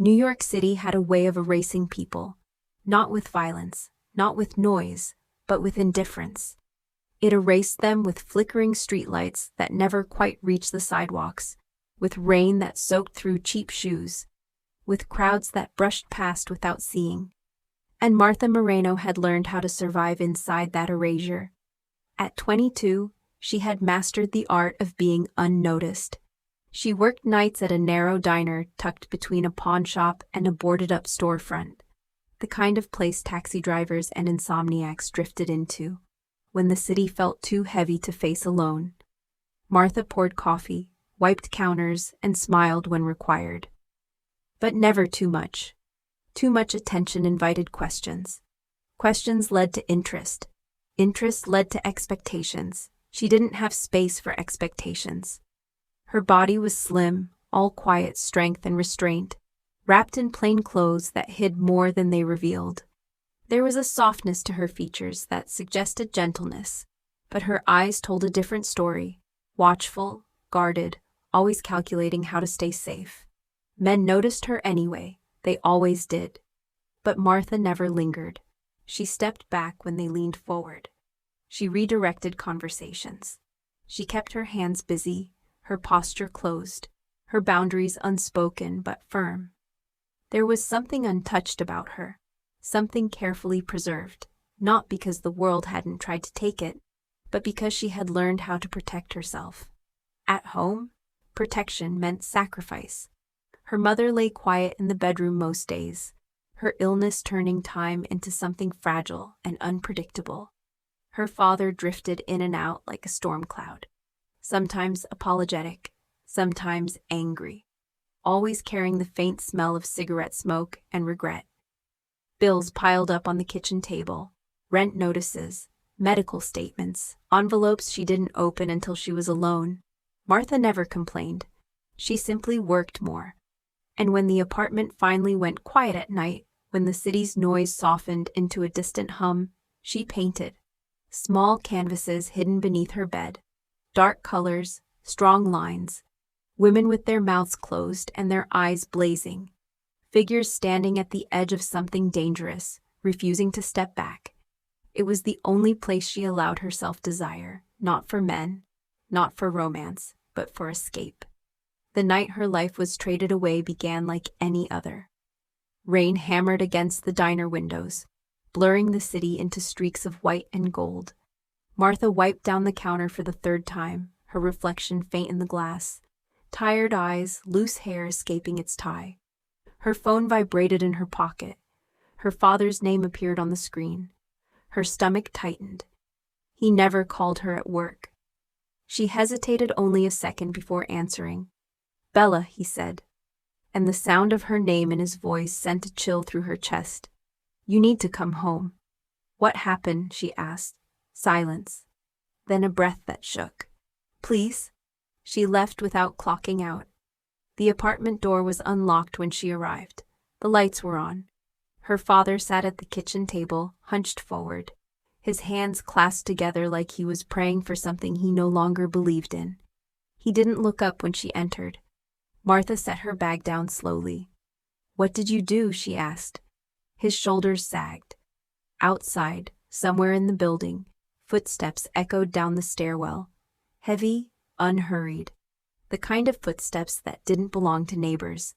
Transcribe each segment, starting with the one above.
New York City had a way of erasing people, not with violence, not with noise, but with indifference. It erased them with flickering streetlights that never quite reached the sidewalks, with rain that soaked through cheap shoes, with crowds that brushed past without seeing. And Martha Moreno had learned how to survive inside that erasure. At 22, she had mastered the art of being unnoticed. She worked nights at a narrow diner tucked between a pawn shop and a boarded-up storefront, the kind of place taxi drivers and insomniacs drifted into when the city felt too heavy to face alone. Martha poured coffee, wiped counters, and smiled when required. But never too much. Too much attention invited questions. Questions led to interest. Interest led to expectations. She didn't have space for expectations. Her body was slim, all quiet strength and restraint, wrapped in plain clothes that hid more than they revealed. There was a softness to her features that suggested gentleness, but her eyes told a different story, watchful, guarded, always calculating how to stay safe. Men noticed her anyway, they always did. But Martha never lingered. She stepped back when they leaned forward. She redirected conversations. She kept her hands busy, her posture closed, her boundaries unspoken but firm. There was something untouched about her, something carefully preserved, not because the world hadn't tried to take it, but because she had learned how to protect herself. At home, protection meant sacrifice. Her mother lay quiet in the bedroom most days, her illness turning time into something fragile and unpredictable. Her father drifted in and out like a storm cloud, sometimes apologetic, sometimes angry, always carrying the faint smell of cigarette smoke and regret. Bills piled up on the kitchen table, rent notices, medical statements, envelopes she didn't open until she was alone. Martha never complained. She simply worked more. And when the apartment finally went quiet at night, when the city's noise softened into a distant hum, she painted. Small canvases hidden beneath her bed. Dark colors, strong lines. Women with their mouths closed and their eyes blazing. Figures standing at the edge of something dangerous, refusing to step back. It was the only place she allowed herself desire, not for men, not for romance, but for escape. The night her life was traded away began like any other. Rain hammered against the diner windows, blurring the city into streaks of white and gold. Martha wiped down the counter for the third time, her reflection faint in the glass. Tired eyes, loose hair escaping its tie. Her phone vibrated in her pocket. Her father's name appeared on the screen. Her stomach tightened. He never called her at work. She hesitated only a second before answering. "Bella," he said, and the sound of her name in his voice sent a chill through her chest. "You need to come home." "What happened?" she asked. Silence. Then a breath that shook. "Please?" She left without clocking out. The apartment door was unlocked when she arrived. The lights were on. Her father sat at the kitchen table, hunched forward, his hands clasped together like he was praying for something he no longer believed in. He didn't look up when she entered. Martha set her bag down slowly. "What did you do?" she asked. His shoulders sagged. Outside, somewhere in the building, footsteps echoed down the stairwell. Heavy, unhurried. The kind of footsteps that didn't belong to neighbors.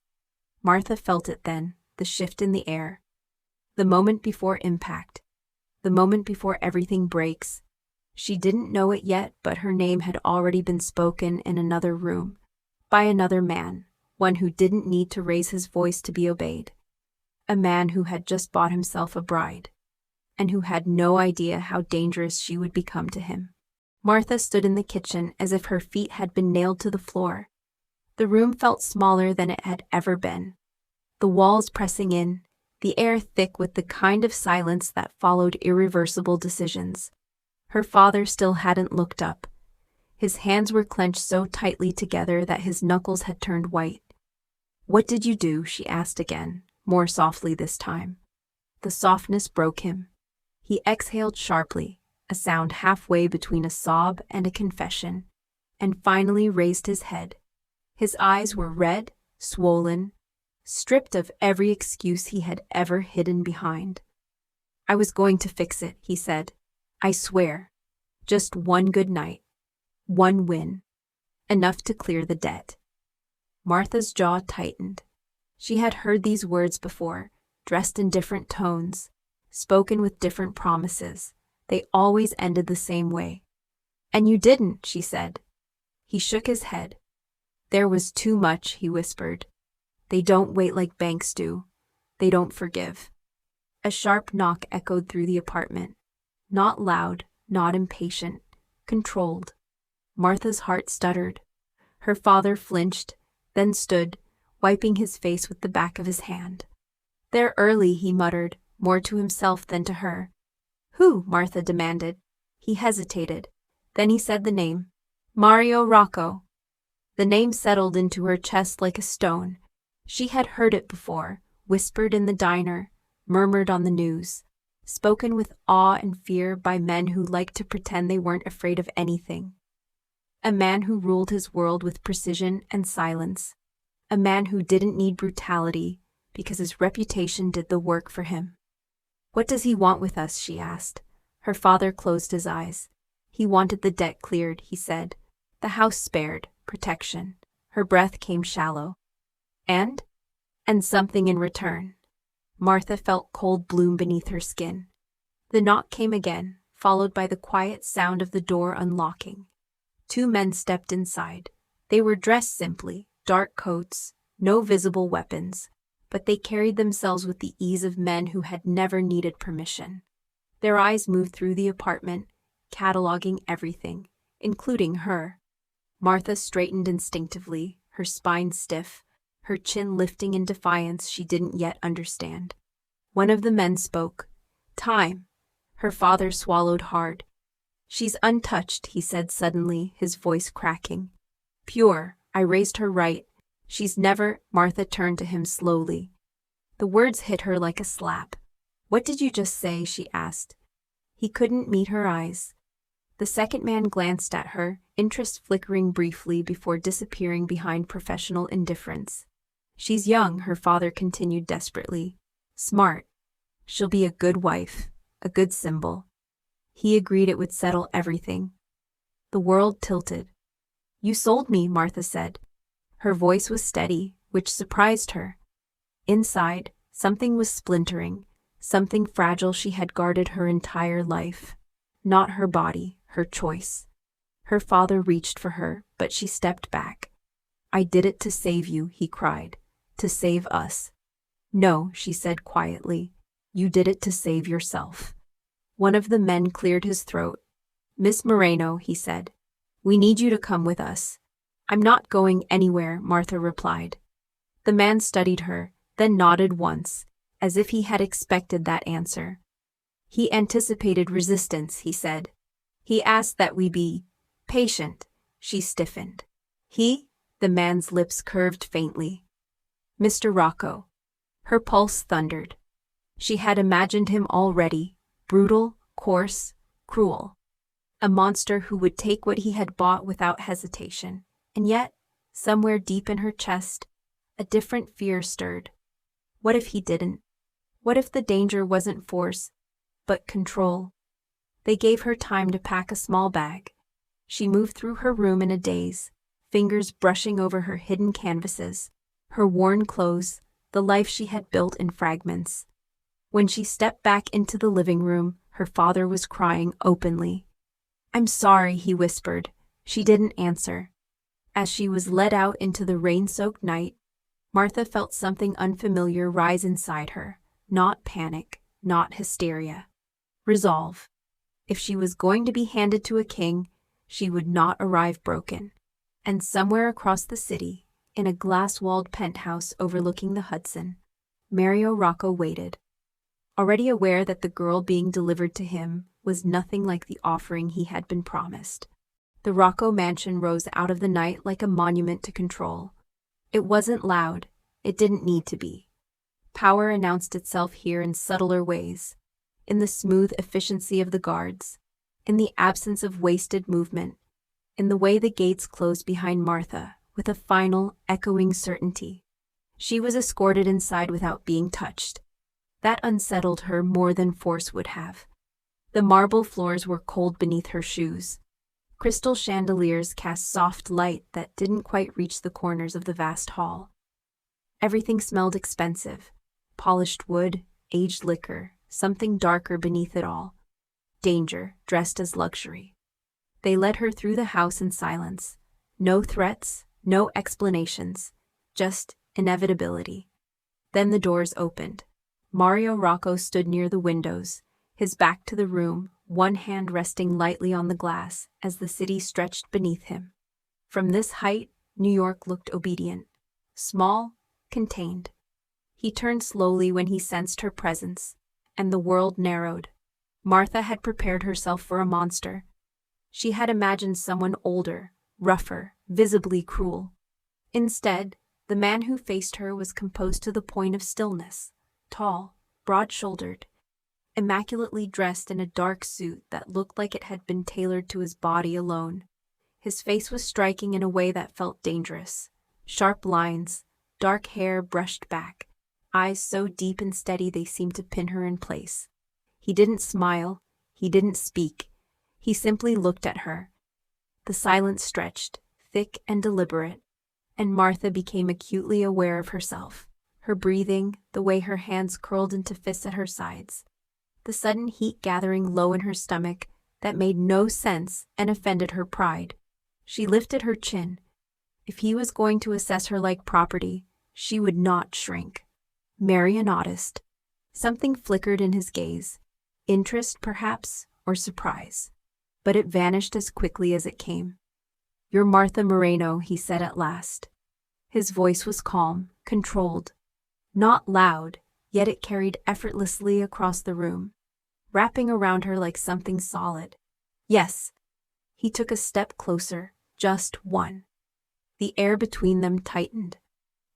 Martha felt it then, the shift in the air. The moment before impact. The moment before everything breaks. She didn't know it yet, but her name had already been spoken in another room. By another man, one who didn't need to raise his voice to be obeyed. A man who had just bought himself a bride, and who had no idea how dangerous she would become to him. Martha stood in the kitchen as if her feet had been nailed to the floor. The room felt smaller than it had ever been. The walls pressing in, the air thick with the kind of silence that followed irreversible decisions. Her father still hadn't looked up. His hands were clenched so tightly together that his knuckles had turned white. "What did you do?" she asked again, more softly this time. The softness broke him. He exhaled sharply, a sound halfway between a sob and a confession, and finally raised his head. His eyes were red, swollen, stripped of every excuse he had ever hidden behind. "I was going to fix it," he said. "I swear. Just one good night. One win. Enough to clear the debt." Martha's jaw tightened. She had heard these words before, dressed in different tones, spoken with different promises. They always ended the same way. "And you didn't," she said. He shook his head. "There was too much," he whispered. "They don't wait like banks do. They don't forgive." A sharp knock echoed through the apartment. Not loud, not impatient, controlled. Martha's heart stuttered. Her father flinched, then stood, wiping his face with the back of his hand. "They're early," he muttered, more to himself than to her. "Who?" Martha demanded. He hesitated. Then he said the name. "Mario Rocco." The name settled into her chest like a stone. She had heard it before, whispered in the diner, murmured on the news, spoken with awe and fear by men who liked to pretend they weren't afraid of anything. A man who ruled his world with precision and silence. A man who didn't need brutality, because his reputation did the work for him. "What does he want with us?" she asked. Her father closed his eyes. "He wanted the debt cleared," he said. "The house spared, protection." Her breath came shallow. "And something in return." Martha felt cold bloom beneath her skin. The knock came again, followed by the quiet sound of the door unlocking. 2 men stepped inside. They were dressed simply, dark coats, no visible weapons, but they carried themselves with the ease of men who had never needed permission. Their eyes moved through the apartment, cataloging everything, including her. Martha straightened instinctively, her spine stiff, her chin lifting in defiance she didn't yet understand. One of the men spoke. "Time." Her father swallowed hard. "She's untouched," he said suddenly, his voice cracking. "Pure. I raised her right. She's never—" Martha turned to him slowly. The words hit her like a slap. "What did you just say?" she asked. He couldn't meet her eyes. The second man glanced at her, interest flickering briefly before disappearing behind professional indifference. "She's young," her father continued desperately. "Smart. She'll be a good wife, a good symbol." He agreed it would settle everything. The world tilted. "You sold me," Martha said. Her voice was steady, which surprised her. Inside, something was splintering, something fragile she had guarded her entire life. Not her body, her choice. Her father reached for her, but she stepped back. "I did it to save you," he cried. "To save us." "No," she said quietly. "You did it to save yourself." One of the men cleared his throat. "Miss Moreno," he said, "we need you to come with us." "I'm not going anywhere," Martha replied. The man studied her, then nodded once, as if he had expected that answer. He anticipated resistance, he said. "He asked that we be patient." She stiffened. "He?" The man's lips curved faintly. "Mr. Rocco." Her pulse thundered. She had imagined him already, brutal, coarse, cruel. A monster who would take what he had bought without hesitation. And yet, somewhere deep in her chest, a different fear stirred. What if he didn't? What if the danger wasn't force, but control? They gave her time to pack a small bag. She moved through her room in a daze, fingers brushing over her hidden canvases, her worn clothes, the life she had built in fragments. When she stepped back into the living room, her father was crying openly. "I'm sorry," he whispered. She didn't answer. As she was led out into the rain-soaked night, Martha felt something unfamiliar rise inside her. Not panic, not hysteria. Resolve. If she was going to be handed to a king, she would not arrive broken. And somewhere across the city, in a glass-walled penthouse overlooking the Hudson, Mario Rocco waited. Already aware that the girl being delivered to him was nothing like the offering he had been promised. The Rocco mansion rose out of the night like a monument to control. It wasn't loud. It didn't need to be. Power announced itself here in subtler ways, in the smooth efficiency of the guards, in the absence of wasted movement, in the way the gates closed behind Martha with a final, echoing certainty. She was escorted inside without being touched. That unsettled her more than force would have. The marble floors were cold beneath her shoes. Crystal chandeliers cast soft light that didn't quite reach the corners of the vast hall. Everything smelled expensive. Polished wood, aged liquor, something darker beneath it all. Danger, dressed as luxury. They led her through the house in silence. No threats, no explanations, just inevitability. Then the doors opened. Mario Rocco stood near the windows, his back to the room, one hand resting lightly on the glass as the city stretched beneath him. From this height, New York looked obedient. Small, contained. He turned slowly when he sensed her presence, and the world narrowed. Martha had prepared herself for a monster. She had imagined someone older, rougher, visibly cruel. Instead, the man who faced her was composed to the point of stillness, tall, broad-shouldered, immaculately dressed in a dark suit that looked like it had been tailored to his body alone. His face was striking in a way that felt dangerous. Sharp lines, dark hair brushed back, eyes so deep and steady they seemed to pin her in place. He didn't smile, he didn't speak. He simply looked at her. The silence stretched, thick and deliberate, and Martha became acutely aware of herself. Her breathing, the way her hands curled into fists at her sides. The sudden heat gathering low in her stomach that made no sense and offended her pride. She lifted her chin. If he was going to assess her like property, she would not shrink. Marry an artist. Something flickered in his gaze. Interest, perhaps, or surprise. But it vanished as quickly as it came. "You're Martha Moreno," he said at last. His voice was calm, controlled. Not loud, yet it carried effortlessly across the room, wrapping around her like something solid. "Yes." He took a step closer, just one. The air between them tightened.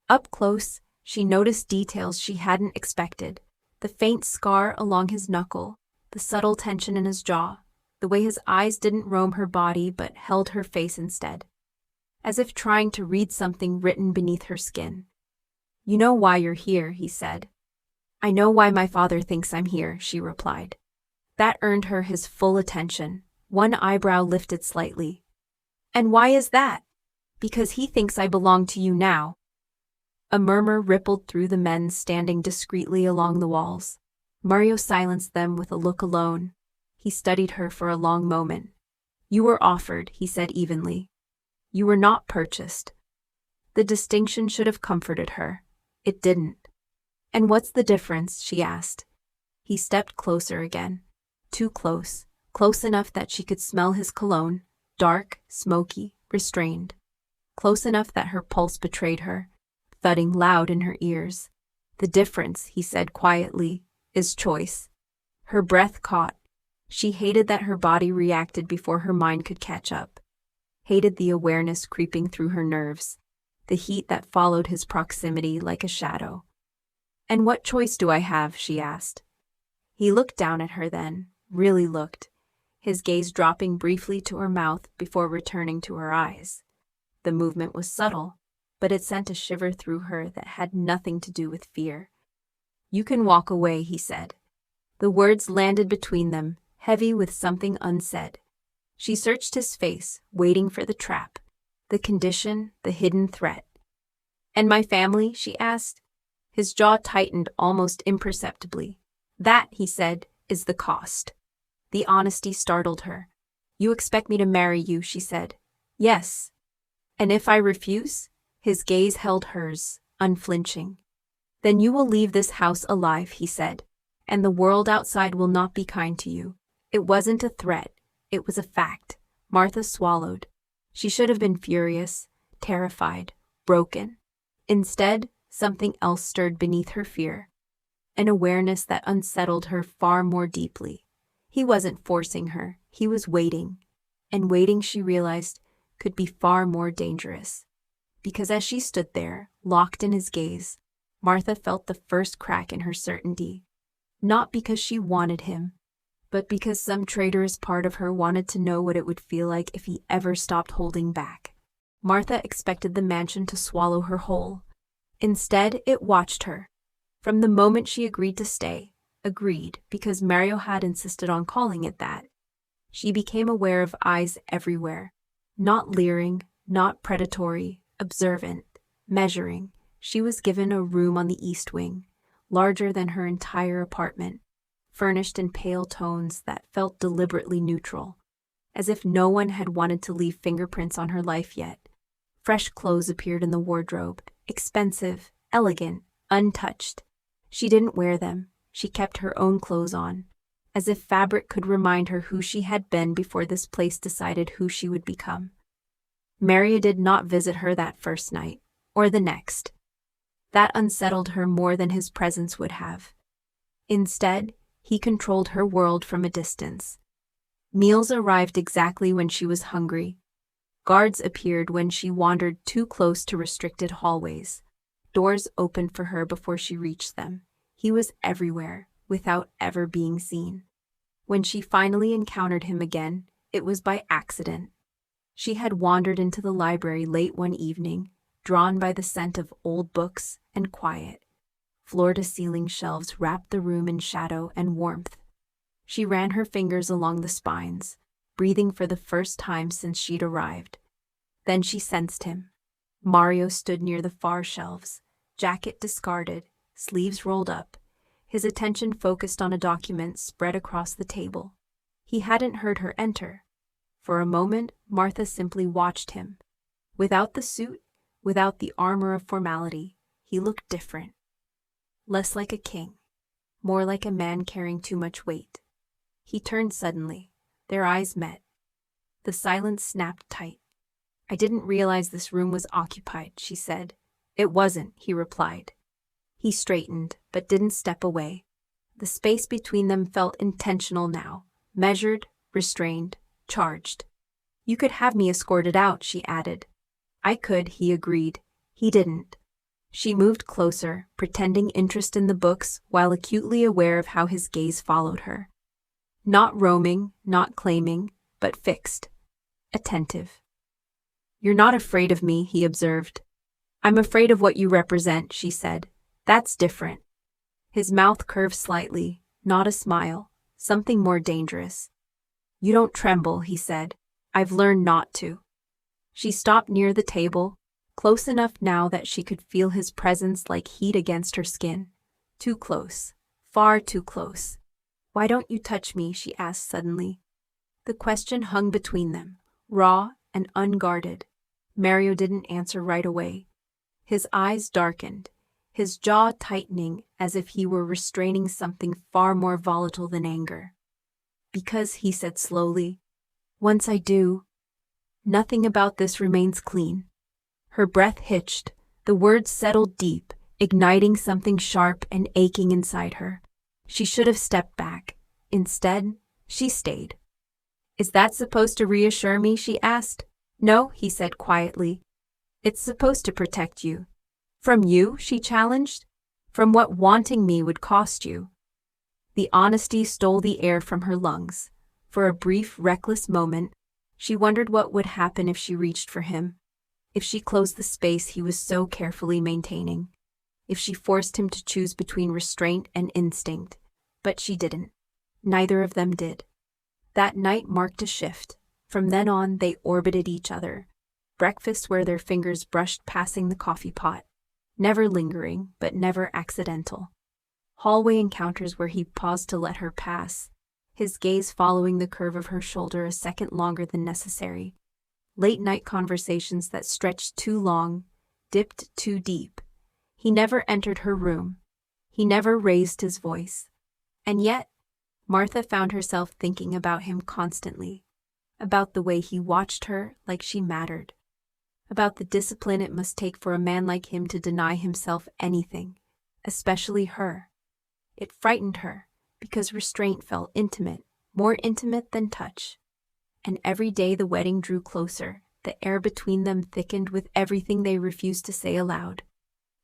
Up close, she noticed details she hadn't expected. The faint scar along his knuckle, the subtle tension in his jaw, the way his eyes didn't roam her body but held her face instead, as if trying to read something written beneath her skin. "You know why you're here," he said. "I know why my father thinks I'm here," she replied. That earned her his full attention. One eyebrow lifted slightly. "And why is that?" "Because he thinks I belong to you now." A murmur rippled through the men standing discreetly along the walls. Mario silenced them with a look alone. He studied her for a long moment. "You were offered," he said evenly. "You were not purchased." The distinction should have comforted her. It didn't. "And what's the difference?" she asked. He stepped closer again. Too close. Close enough that she could smell his cologne, dark, smoky, restrained. Close enough that her pulse betrayed her, thudding loud in her ears. "The difference," he said quietly, "is choice." Her breath caught. She hated that her body reacted before her mind could catch up. Hated the awareness creeping through her nerves, the heat that followed his proximity like a shadow. "And what choice do I have?" she asked. He looked down at her then, really looked, his gaze dropping briefly to her mouth before returning to her eyes. The movement was subtle, but it sent a shiver through her that had nothing to do with fear. "You can walk away," he said. The words landed between them, heavy with something unsaid. She searched his face, waiting for the trap, the condition, the hidden threat. "And my family?" she asked. His jaw tightened almost imperceptibly. "That," he said, "is the cost." The honesty startled her. "You expect me to marry you," she said. "Yes." "And if I refuse?" His gaze held hers, unflinching. "Then you will leave this house alive," he said, "and the world outside will not be kind to you." It wasn't a threat, it was a fact. Martha swallowed. She should have been furious, terrified, broken. Instead, something else stirred beneath her fear. An awareness that unsettled her far more deeply. He wasn't forcing her, he was waiting. And waiting, she realized, could be far more dangerous. Because as she stood there, locked in his gaze, Martha felt the first crack in her certainty. Not because she wanted him, but because some traitorous part of her wanted to know what it would feel like if he ever stopped holding back. Martha expected the mansion to swallow her whole. Instead, it watched her. From the moment she agreed to stay, agreed because Mario had insisted on calling it that, she became aware of eyes everywhere. Not leering, not predatory, observant, measuring. She was given a room on the east wing, larger than her entire apartment, furnished in pale tones that felt deliberately neutral, as if no one had wanted to leave fingerprints on her life yet. Fresh clothes appeared in the wardrobe, expensive, elegant, untouched. She didn't wear them, she kept her own clothes on, as if fabric could remind her who she had been before this place decided who she would become. Maria did not visit her that first night, or the next. That unsettled her more than his presence would have. Instead, he controlled her world from a distance. Meals arrived exactly when she was hungry. Guards appeared when she wandered too close to restricted hallways. Doors opened for her before she reached them. He was everywhere, without ever being seen. When she finally encountered him again, it was by accident. She had wandered into the library late one evening, drawn by the scent of old books and quiet. Floor-to-ceiling shelves wrapped the room in shadow and warmth. She ran her fingers along the spines, breathing for the first time since she'd arrived. Then she sensed him. Mario stood near the far shelves, jacket discarded, sleeves rolled up, his attention focused on a document spread across the table. He hadn't heard her enter. For a moment, Martha simply watched him. Without the suit, without the armor of formality, he looked different. Less like a king, more like a man carrying too much weight. He turned suddenly. Their eyes met. The silence snapped tight. "I didn't realize this room was occupied," she said. "It wasn't," he replied. He straightened, but didn't step away. The space between them felt intentional now, measured, restrained, charged. "You could have me escorted out," she added. "I could," he agreed. He didn't. She moved closer, pretending interest in the books while acutely aware of how his gaze followed her. Not roaming, not claiming, but fixed. Attentive. "You're not afraid of me," he observed. "I'm afraid of what you represent," she said. "That's different." His mouth curved slightly, not a smile, something more dangerous. "You don't tremble," he said. "I've learned not to." She stopped near the table, close enough now that she could feel his presence like heat against her skin. Too close, far too close. "Why don't you touch me?" she asked suddenly. The question hung between them, raw and unguarded. Mario didn't answer right away. His eyes darkened, his jaw tightening as if he were restraining something far more volatile than anger. "Because," he said slowly, "once I do, nothing about this remains clean." Her breath hitched, the words settled deep, igniting something sharp and aching inside her. She should have stepped back. Instead, she stayed. "Is that supposed to reassure me?" she asked. "No," he said quietly. "It's supposed to protect you." "From you?" she challenged. "From what wanting me would cost you." The honesty stole the air from her lungs. For a brief, reckless moment, she wondered what would happen if she reached for him. If she closed the space he was so carefully maintaining. If she forced him to choose between restraint and instinct. But she didn't. Neither of them did. That night marked a shift. From then on, they orbited each other. Breakfast where their fingers brushed passing the coffee pot. Never lingering, but never accidental. Hallway encounters where he paused to let her pass, his gaze following the curve of her shoulder a second longer than necessary. Late-night conversations that stretched too long, dipped too deep. He never entered her room. He never raised his voice. And yet, Martha found herself thinking about him constantly. About the way he watched her like she mattered. About the discipline it must take for a man like him to deny himself anything, especially her. It frightened her, because restraint felt intimate, more intimate than touch. And every day the wedding drew closer, the air between them thickened with everything they refused to say aloud.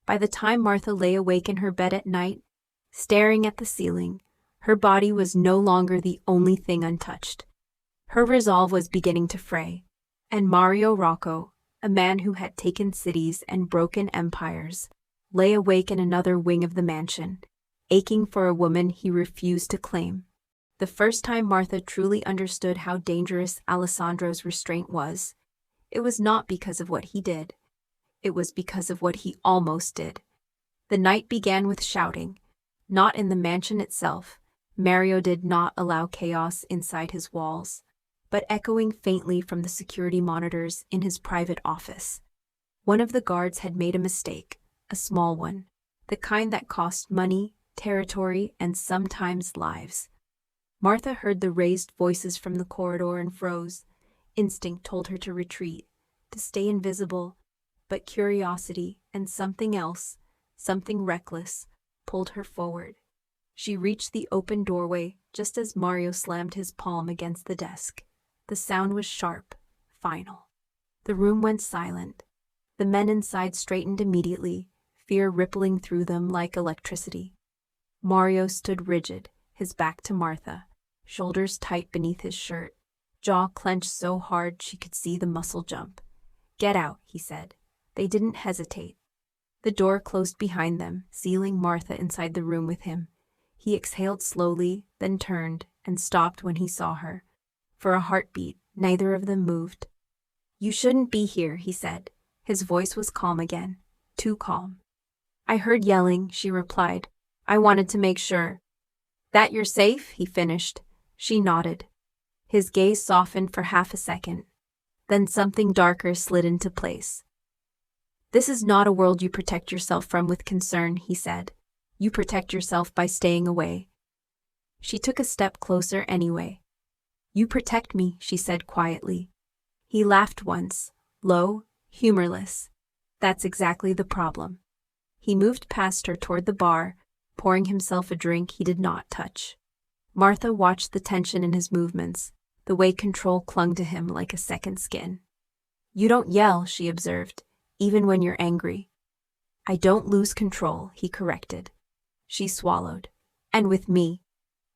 By the time Martha lay awake in her bed at night, staring at the ceiling, her body was no longer the only thing untouched. Her resolve was beginning to fray, and Mario Rocco, a man who had taken cities and broken empires, lay awake in another wing of the mansion, aching for a woman he refused to claim. The first time Martha truly understood how dangerous Alessandro's restraint was, it was not because of what he did. It was because of what he almost did. The night began with shouting. Not in the mansion itself. Mario did not allow chaos inside his walls, but echoing faintly from the security monitors in his private office. One of the guards had made a mistake, a small one, the kind that cost money, territory, and sometimes lives. Martha heard the raised voices from the corridor and froze. Instinct told her to retreat, to stay invisible, but curiosity and something else, something reckless, pulled her forward. She reached the open doorway just as Mario slammed his palm against the desk. The sound was sharp, final. The room went silent. The men inside straightened immediately, fear rippling through them like electricity. Mario stood rigid, his back to Martha, shoulders tight beneath his shirt, jaw clenched so hard she could see the muscle jump. "Get out," he said. They didn't hesitate. The door closed behind them, sealing Martha inside the room with him. He exhaled slowly, then turned, and stopped when he saw her. For a heartbeat, neither of them moved. "You shouldn't be here," he said. His voice was calm again, too calm. "I heard yelling," she replied. "I wanted to make sure." "That you're safe?" he finished. She nodded. His gaze softened for half a second. Then something darker slid into place. "This is not a world you protect yourself from with concern," he said. "You protect yourself by staying away." She took a step closer anyway. "You protect me," she said quietly. He laughed once, low, humorless. "That's exactly the problem." He moved past her toward the bar, pouring himself a drink he did not touch. Martha watched the tension in his movements, the way control clung to him like a second skin. "You don't yell," she observed, "even when you're angry." "I don't lose control," he corrected. She swallowed. "And with me?"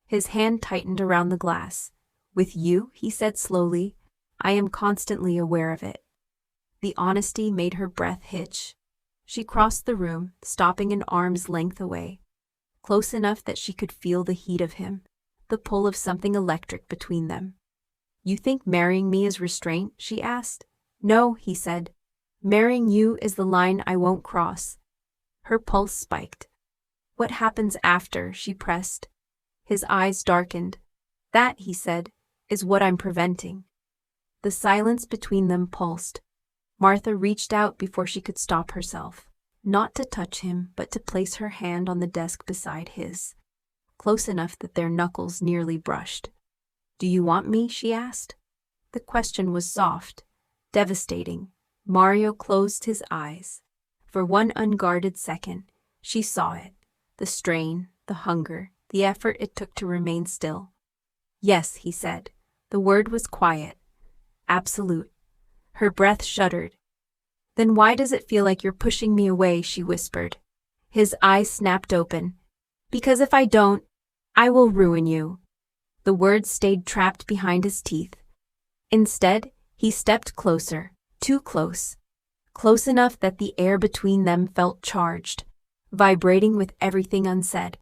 His hand tightened around the glass. "With you," he said slowly, "I am constantly aware of it." The honesty made her breath hitch. She crossed the room, stopping an arm's length away, close enough that she could feel the heat of him, the pull of something electric between them. "You think marrying me is restraint?" she asked. "No," he said. "Marrying you is the line I won't cross." Her pulse spiked. "What happens after?" she pressed. His eyes darkened. "That," he said, "is what I'm preventing." The silence between them pulsed. Martha reached out before she could stop herself, not to touch him, but to place her hand on the desk beside his, close enough that their knuckles nearly brushed. "Do you want me?" she asked. The question was soft, devastating. Mario closed his eyes. For one unguarded second, she saw it, the strain, the hunger, the effort it took to remain still. "Yes," he said. The word was quiet, absolute. Her breath shuddered. "Then why does it feel like you're pushing me away?" she whispered. His eyes snapped open. "Because if I don't, I will ruin you." The words stayed trapped behind his teeth. Instead, he stepped closer, too close. Close enough that the air between them felt charged, vibrating with everything unsaid.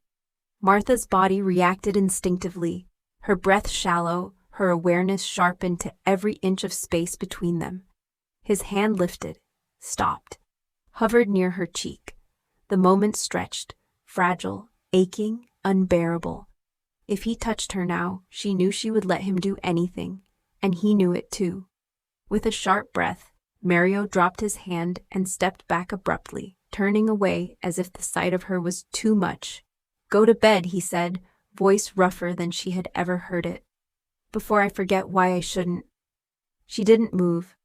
Martha's body reacted instinctively, her breath shallow, her awareness sharpened to every inch of space between them. His hand lifted, stopped, hovered near her cheek. The moment stretched, fragile, aching, unbearable. If he touched her now, she knew she would let him do anything, and he knew it too. With a sharp breath, Mario dropped his hand and stepped back abruptly, turning away as if the sight of her was too much. "Go to bed," he said, voice rougher than she had ever heard it. "Before I forget why I shouldn't." She didn't move.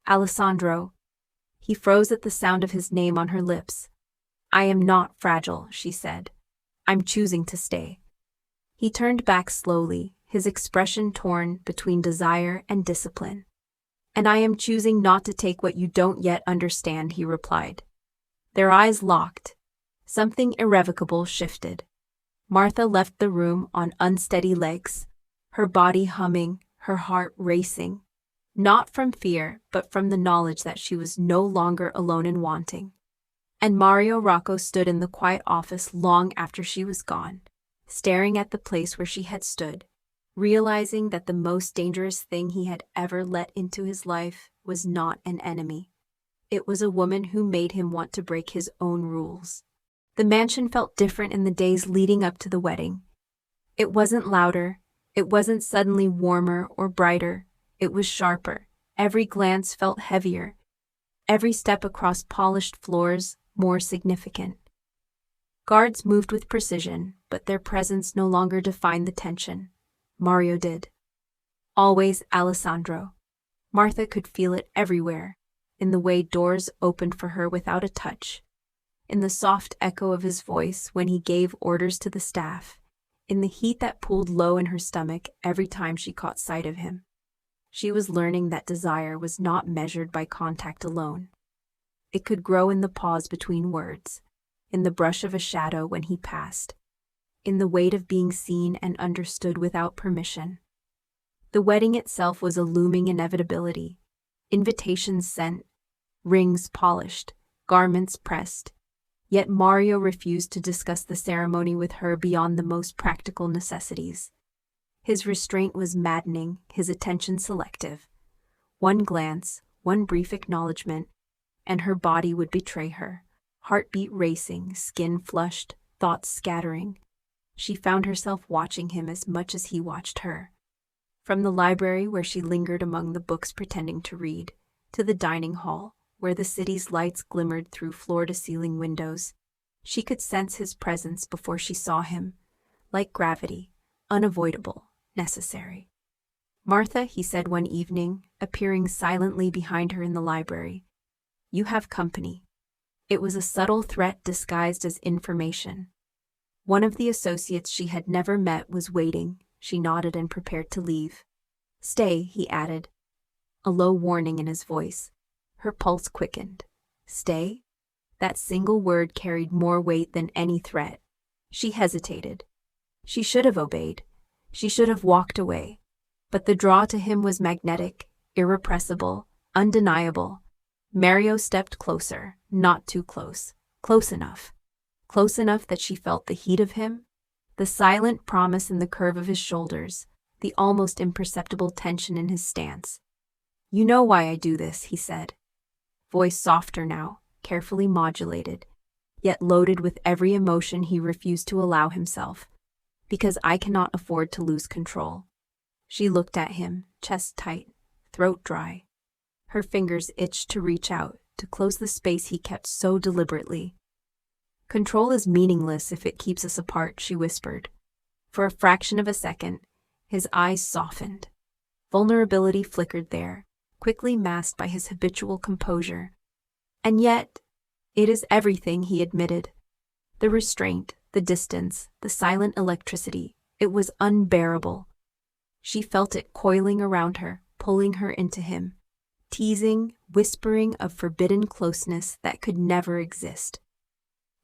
"Alessandro." He froze at the sound of his name on her lips. "I am not fragile," she said. "I'm choosing to stay." He turned back slowly, his expression torn between desire and discipline. "And I am choosing not to take what you don't yet understand," he replied. Their eyes locked. Something irrevocable shifted. Martha left the room on unsteady legs, her body humming, her heart racing. Not from fear, but from the knowledge that she was no longer alone in wanting. And Mario Rocco stood in the quiet office long after she was gone, staring at the place where she had stood, realizing that the most dangerous thing he had ever let into his life was not an enemy. It was a woman who made him want to break his own rules. The mansion felt different in the days leading up to the wedding. It wasn't louder, it wasn't suddenly warmer or brighter, it was sharper. Every glance felt heavier, every step across polished floors more significant. Guards moved with precision, but their presence no longer defined the tension. Mario did. Always Alessandro. Martha could feel it everywhere, in the way doors opened for her without a touch, in the soft echo of his voice when he gave orders to the staff, in the heat that pooled low in her stomach every time she caught sight of him. She was learning that desire was not measured by contact alone. It could grow in the pause between words, in the brush of a shadow when he passed, in the weight of being seen and understood without permission. The wedding itself was a looming inevitability. Invitations sent, rings polished, garments pressed. Yet Mario refused to discuss the ceremony with her beyond the most practical necessities. His restraint was maddening, his attention selective. One glance, one brief acknowledgement, and her body would betray her, heartbeat racing, skin flushed, thoughts scattering. She found herself watching him as much as he watched her. From the library where she lingered among the books pretending to read, to the dining hall, where the city's lights glimmered through floor-to-ceiling windows, she could sense his presence before she saw him, like gravity, unavoidable, necessary. "Martha," he said one evening, appearing silently behind her in the library, "you have company." It was a subtle threat disguised as information. One of the associates she had never met was waiting. She nodded and prepared to leave. "Stay," he added, a low warning in his voice. Her pulse quickened. Stay? That single word carried more weight than any threat. She hesitated. She should have obeyed. She should have walked away. But the draw to him was magnetic, irrepressible, undeniable. Mario stepped closer, not too close, close enough that she felt the heat of him, the silent promise in the curve of his shoulders, the almost imperceptible tension in his stance. "You know why I do this," he said. Voice softer now, carefully modulated, yet loaded with every emotion he refused to allow himself. "Because I cannot afford to lose control." She looked at him, chest tight, throat dry. Her fingers itched to reach out, to close the space he kept so deliberately. "Control is meaningless if it keeps us apart," she whispered. For a fraction of a second, his eyes softened. Vulnerability flickered there, quickly masked by his habitual composure. "And yet, it is everything," he admitted. The restraint, the distance, the silent electricity, it was unbearable. She felt it coiling around her, pulling her into him, teasing, whispering of forbidden closeness that could never exist.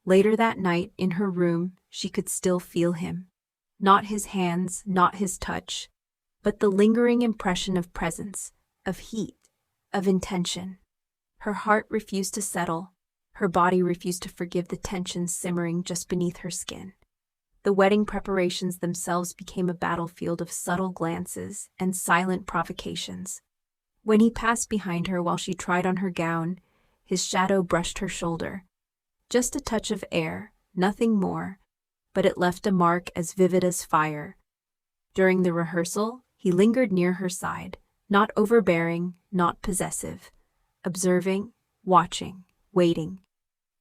Later that night, in her room, she could still feel him. Not his hands, not his touch, but the lingering impression of presence, of heat, of intention. Her heart refused to settle. Her body refused to forgive the tension simmering just beneath her skin. The wedding preparations themselves became a battlefield of subtle glances and silent provocations. When he passed behind her while she tried on her gown, his shadow brushed her shoulder. Just a touch of air, nothing more, but it left a mark as vivid as fire. During the rehearsal, he lingered near her side, not overbearing, not possessive, observing, watching, waiting.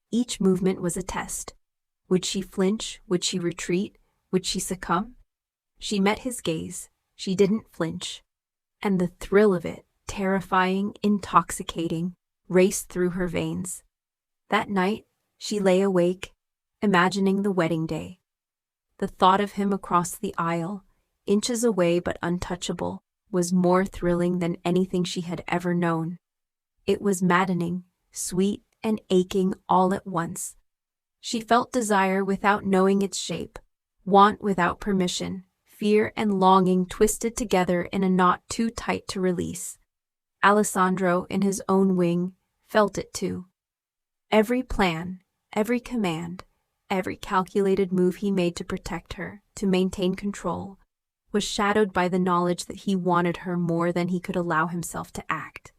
Each movement was a test. Would she flinch? Would she retreat? Would she succumb? She met his gaze. She didn't flinch. And the thrill of it, terrifying, intoxicating, raced through her veins. That night, she lay awake, imagining the wedding day. The thought of him across the aisle, inches away but untouchable, was more thrilling than anything she had ever known. It was maddening, sweet, and aching all at once. She felt desire without knowing its shape, want without permission, fear and longing twisted together in a knot too tight to release. Alessandro, in his own wing, felt it too. Every plan, Every command, every calculated move he made to protect her, to maintain control, was shadowed by the knowledge that he wanted her more than he could allow himself to act.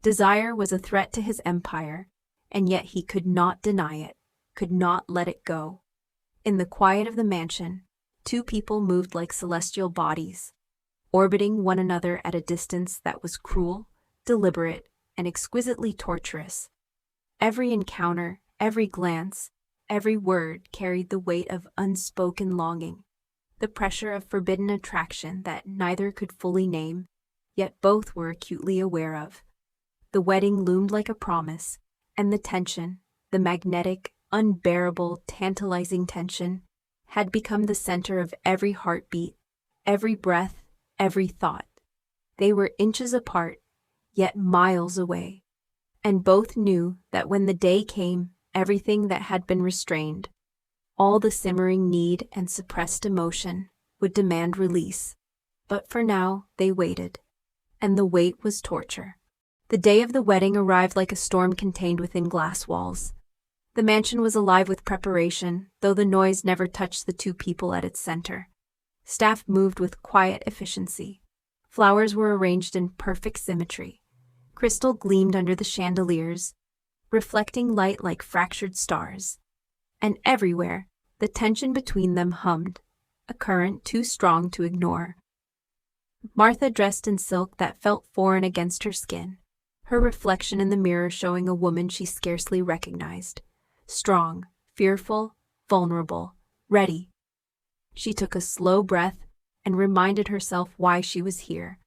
Desire was a threat to his empire, and yet he could not deny it, could not let it go. In the quiet of the mansion, two people moved like celestial bodies, orbiting one another at a distance that was cruel, deliberate, and exquisitely torturous. Every encounter, every glance, every word carried the weight of unspoken longing, the pressure of forbidden attraction that neither could fully name, yet both were acutely aware of. The wedding loomed like a promise, and the tension, the magnetic, unbearable, tantalizing tension, had become the center of every heartbeat, every breath, every thought. They were inches apart, yet miles away, and both knew that when the day came, everything that had been restrained, all the simmering need and suppressed emotion, would demand release. But for now, they waited, and the wait was torture. The day of the wedding arrived like a storm contained within glass walls. The mansion was alive with preparation, though the noise never touched the two people at its center. Staff moved with quiet efficiency. Flowers were arranged in perfect symmetry. Crystal gleamed under the chandeliers, reflecting light like fractured stars. And everywhere, the tension between them hummed, a current too strong to ignore. Martha dressed in silk that felt foreign against her skin, her reflection in the mirror showing a woman she scarcely recognized. Strong, fearful, vulnerable, ready. She took a slow breath and reminded herself why she was here.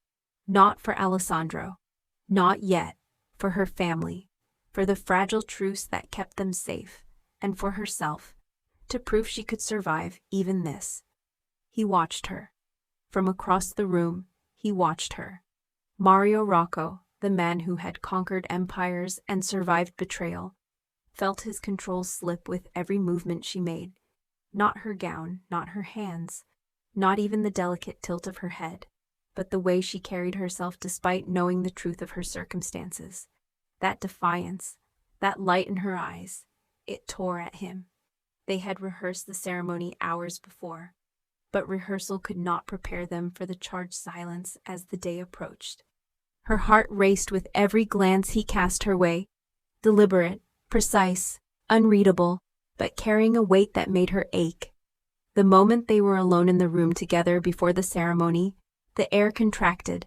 Not for Alessandro. Not yet. For her family. For the fragile truce that kept them safe. And for herself. To prove she could survive even this. He watched her. From across the room, he watched her. Mario Rocco, the man who had conquered empires and survived betrayal, felt his control slip with every movement she made. Not her gown, not her hands, not even the delicate tilt of her head, but the way she carried herself despite knowing the truth of her circumstances. That defiance, that light in her eyes, it tore at him. They had rehearsed the ceremony hours before, but rehearsal could not prepare them for the charged silence as the day approached. Her heart raced with every glance he cast her way, deliberate, precise, unreadable, but carrying a weight that made her ache. The moment they were alone in the room together before the ceremony, the air contracted.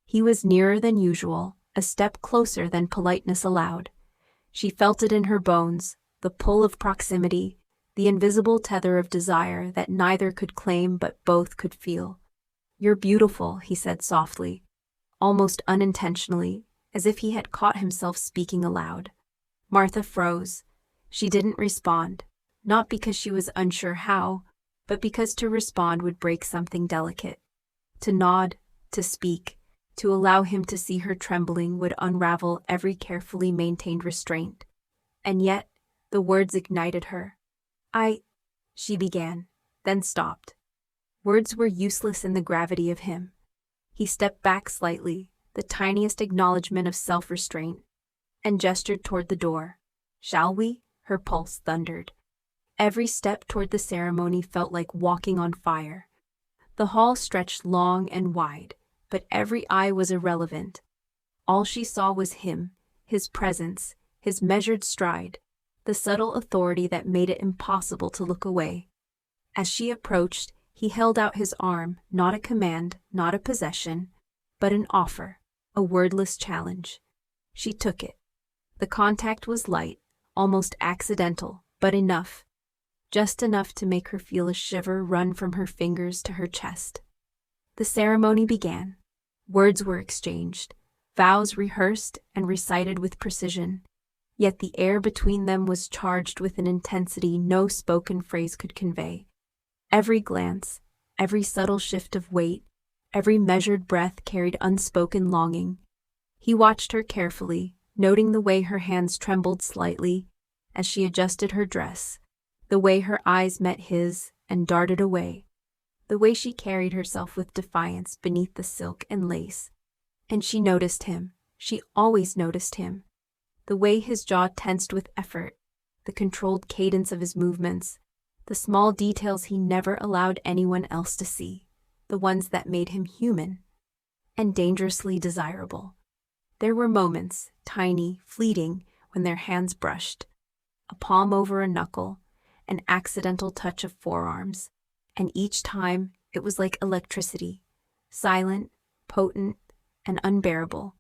He was nearer than usual, a step closer than politeness allowed. She felt it in her bones, the pull of proximity, the invisible tether of desire that neither could claim but both could feel. "You're beautiful," he said softly, almost unintentionally, as if he had caught himself speaking aloud. Martha froze. She didn't respond, not because she was unsure how, but because to respond would break something delicate. To nod, to speak, to allow him to see her trembling would unravel every carefully maintained restraint. And yet, the words ignited her. She began, then stopped. Words were useless in the gravity of him. He stepped back slightly, the tiniest acknowledgement of self-restraint, and gestured toward the door. "Shall we?" Her pulse thundered. Every step toward the ceremony felt like walking on fire. The hall stretched long and wide, but every eye was irrelevant. All she saw was him, his presence, his measured stride, the subtle authority that made it impossible to look away. As she approached, he held out his arm, not a command, not a possession, but an offer, a wordless challenge. She took it. The contact was light, almost accidental, but enough. Just enough to make her feel a shiver run from her fingers to her chest. The ceremony began. Words were exchanged, vows rehearsed and recited with precision. Yet the air between them was charged with an intensity no spoken phrase could convey. Every glance, every subtle shift of weight, every measured breath carried unspoken longing. He watched her carefully, noting the way her hands trembled slightly as she adjusted her dress, the way her eyes met his and darted away, the way she carried herself with defiance beneath the silk and lace. And she noticed him. She always noticed him. The way his jaw tensed with effort, the controlled cadence of his movements, the small details he never allowed anyone else to see, the ones that made him human and dangerously desirable. There were moments, tiny, fleeting, when their hands brushed, a palm over a knuckle, an accidental touch of forearms, and each time it was like electricity, silent, potent, and unbearable.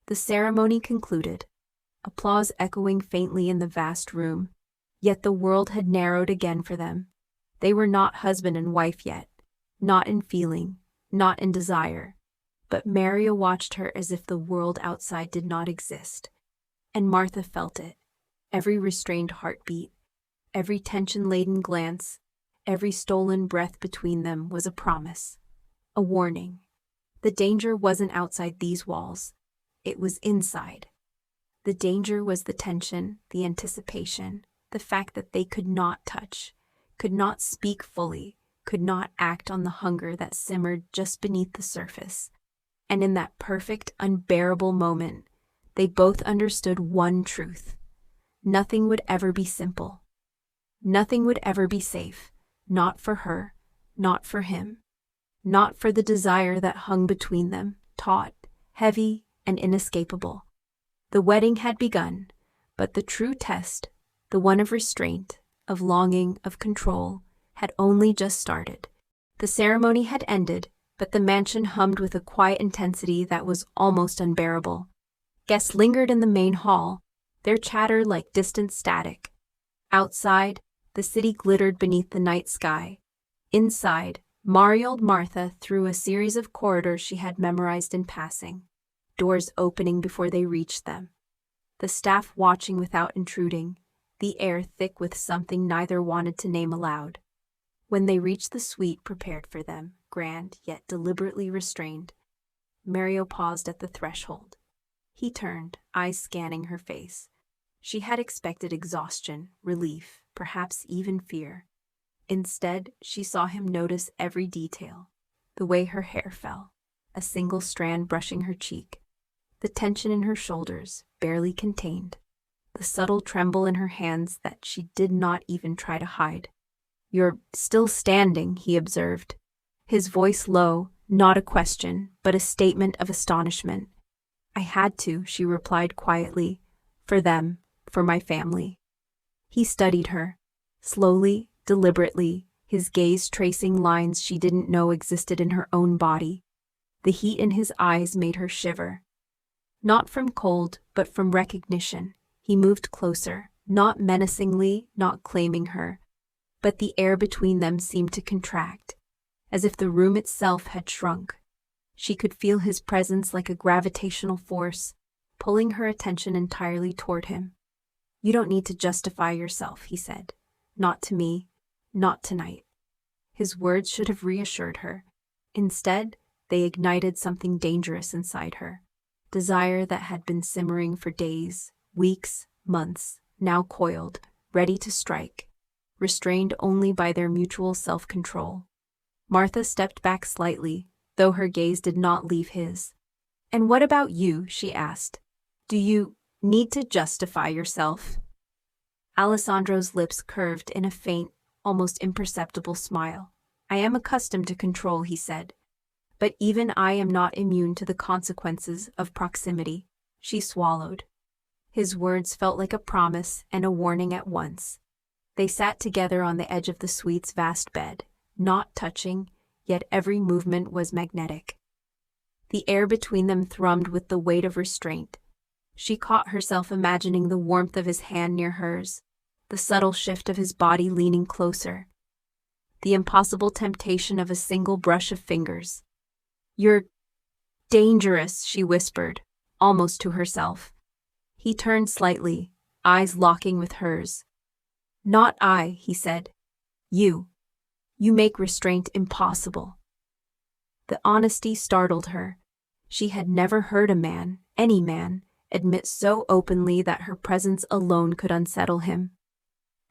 The ceremony concluded, applause echoing faintly in the vast room, yet the world had narrowed again for them. They were not husband and wife yet, not in feeling, not in desire, but Maria watched her as if the world outside did not exist. And Martha felt it, every restrained heartbeat, every tension-laden glance, every stolen breath between them was a promise, a warning. The danger wasn't outside these walls, it was inside. The danger was the tension, the anticipation, the fact that they could not touch, could not speak fully, could not act on the hunger that simmered just beneath the surface. And in that perfect, unbearable moment, they both understood one truth. Nothing would ever be simple. Nothing would ever be safe, not for her, not for him, not for the desire that hung between them, taut, heavy, and inescapable. The wedding had begun, but the true test, the one of restraint, of longing, of control, had only just started. The ceremony had ended, but the mansion hummed with a quiet intensity that was almost unbearable. Guests lingered in the main hall, their chatter like distant static. Outside, the city glittered beneath the night sky. Inside, marioned Martha through a series of corridors she had memorized in passing, doors opening before they reached them. The staff watching without intruding, the air thick with something neither wanted to name aloud. When they reached the suite prepared for them, grand yet deliberately restrained, Mario paused at the threshold. He turned, eyes scanning her face. She had expected exhaustion, relief, perhaps even fear. Instead, she saw him notice every detail, the way her hair fell, a single strand brushing her cheek, the tension in her shoulders, barely contained, the subtle tremble in her hands that she did not even try to hide. "You're still standing," he observed, his voice low, not a question, but a statement of astonishment. "I had to," she replied quietly, "for them, for my family." He studied her, slowly, deliberately, his gaze tracing lines she didn't know existed in her own body. The heat in his eyes made her shiver. Not from cold, but from recognition. He moved closer, not menacingly, not claiming her, but the air between them seemed to contract, as if the room itself had shrunk. She could feel his presence like a gravitational force, pulling her attention entirely toward him. "You don't need to justify yourself," he said. "Not to me, not tonight." His words should have reassured her. Instead, they ignited something dangerous inside her. Desire that had been simmering for days, weeks, months, now coiled, ready to strike, restrained only by their mutual self-control. Martha stepped back slightly, though her gaze did not leave his. "And what about you?" she asked. "Do you need to justify yourself?" Alessandro's lips curved in a faint, almost imperceptible smile. "I am accustomed to control," he said. "But even I am not immune to the consequences of proximity." She swallowed. His words felt like a promise and a warning at once. They sat together on the edge of the suite's vast bed, not touching, yet every movement was magnetic. The air between them thrummed with the weight of restraint. She caught herself imagining the warmth of his hand near hers, the subtle shift of his body leaning closer, the impossible temptation of a single brush of fingers. "You're dangerous," she whispered, almost to herself. He turned slightly, eyes locking with hers. "Not I," he said. You. You make restraint impossible." The honesty startled her. She had never heard a man, any man, admit so openly that her presence alone could unsettle him.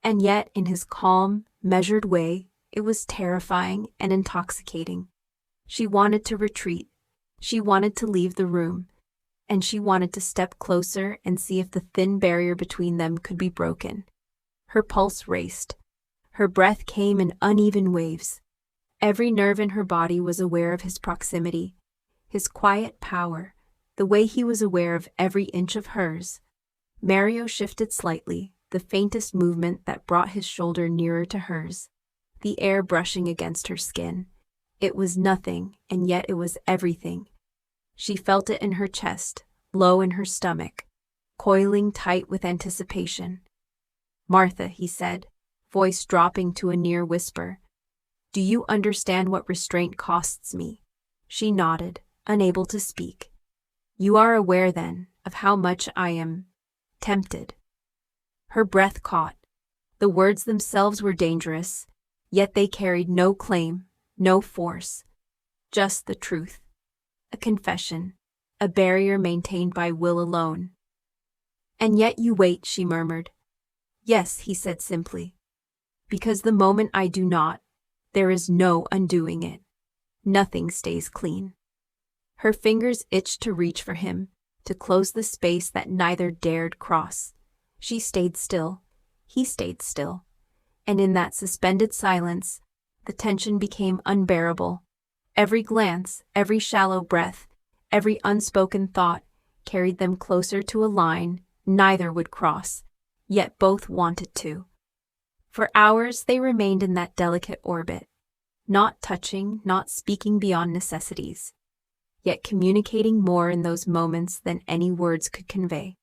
And yet, in his calm, measured way, it was terrifying and intoxicating. She wanted to retreat. She wanted to leave the room. And she wanted to step closer and see if the thin barrier between them could be broken. Her pulse raced. Her breath came in uneven waves. Every nerve in her body was aware of his proximity, his quiet power, the way he was aware of every inch of hers. Mario shifted slightly, the faintest movement that brought his shoulder nearer to hers, the air brushing against her skin. It was nothing, and yet it was everything. She felt it in her chest, low in her stomach, coiling tight with anticipation. "Martha," he said, voice dropping to a near whisper, "do you understand what restraint costs me?" She nodded, unable to speak. "You are aware, then, of how much I am tempted." Her breath caught. The words themselves were dangerous, yet they carried no claim, no force. Just the truth. A confession, a barrier maintained by will alone. "And yet you wait," she murmured. "Yes," he said simply. "Because the moment I do not, there is no undoing it. Nothing stays clean." Her fingers itched to reach for him, to close the space that neither dared cross. She stayed still. He stayed still. And in that suspended silence, the tension became unbearable. Every glance, every shallow breath, every unspoken thought carried them closer to a line neither would cross, yet both wanted to. For hours they remained in that delicate orbit, not touching, not speaking beyond necessities, yet communicating more in those moments than any words could convey.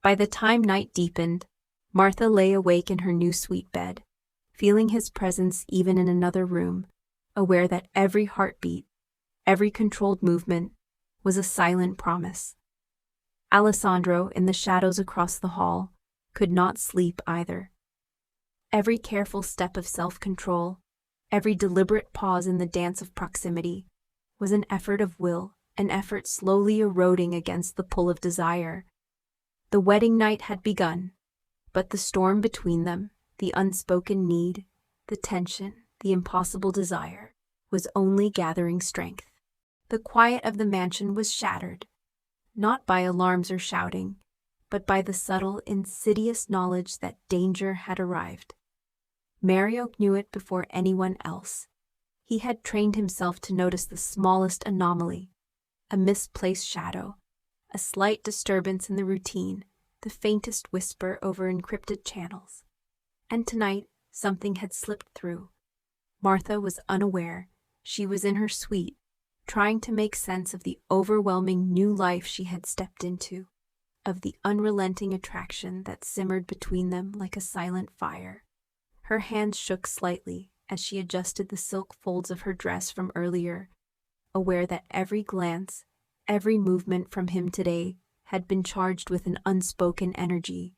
By the time night deepened, Martha lay awake in her new sweet bed, feeling his presence even in another room, aware that every heartbeat, every controlled movement, was a silent promise. Alessandro, in the shadows across the hall, could not sleep either. Every careful step of self-control, every deliberate pause in the dance of proximity, was an effort of will, an effort slowly eroding against the pull of desire. The wedding night had begun, but the storm between them, the unspoken need, the tension, the impossible desire, was only gathering strength. The quiet of the mansion was shattered, not by alarms or shouting, but by the subtle, insidious knowledge that danger had arrived. Mario knew it before anyone else. He had trained himself to notice the smallest anomaly, a misplaced shadow, a slight disturbance in the routine, the faintest whisper over encrypted channels. And tonight, something had slipped through. Martha was unaware. She was in her suite, trying to make sense of the overwhelming new life she had stepped into, of the unrelenting attraction that simmered between them like a silent fire. Her hands shook slightly as she adjusted the silk folds of her dress from earlier, aware that every glance, every movement from him today had been charged with an unspoken energy.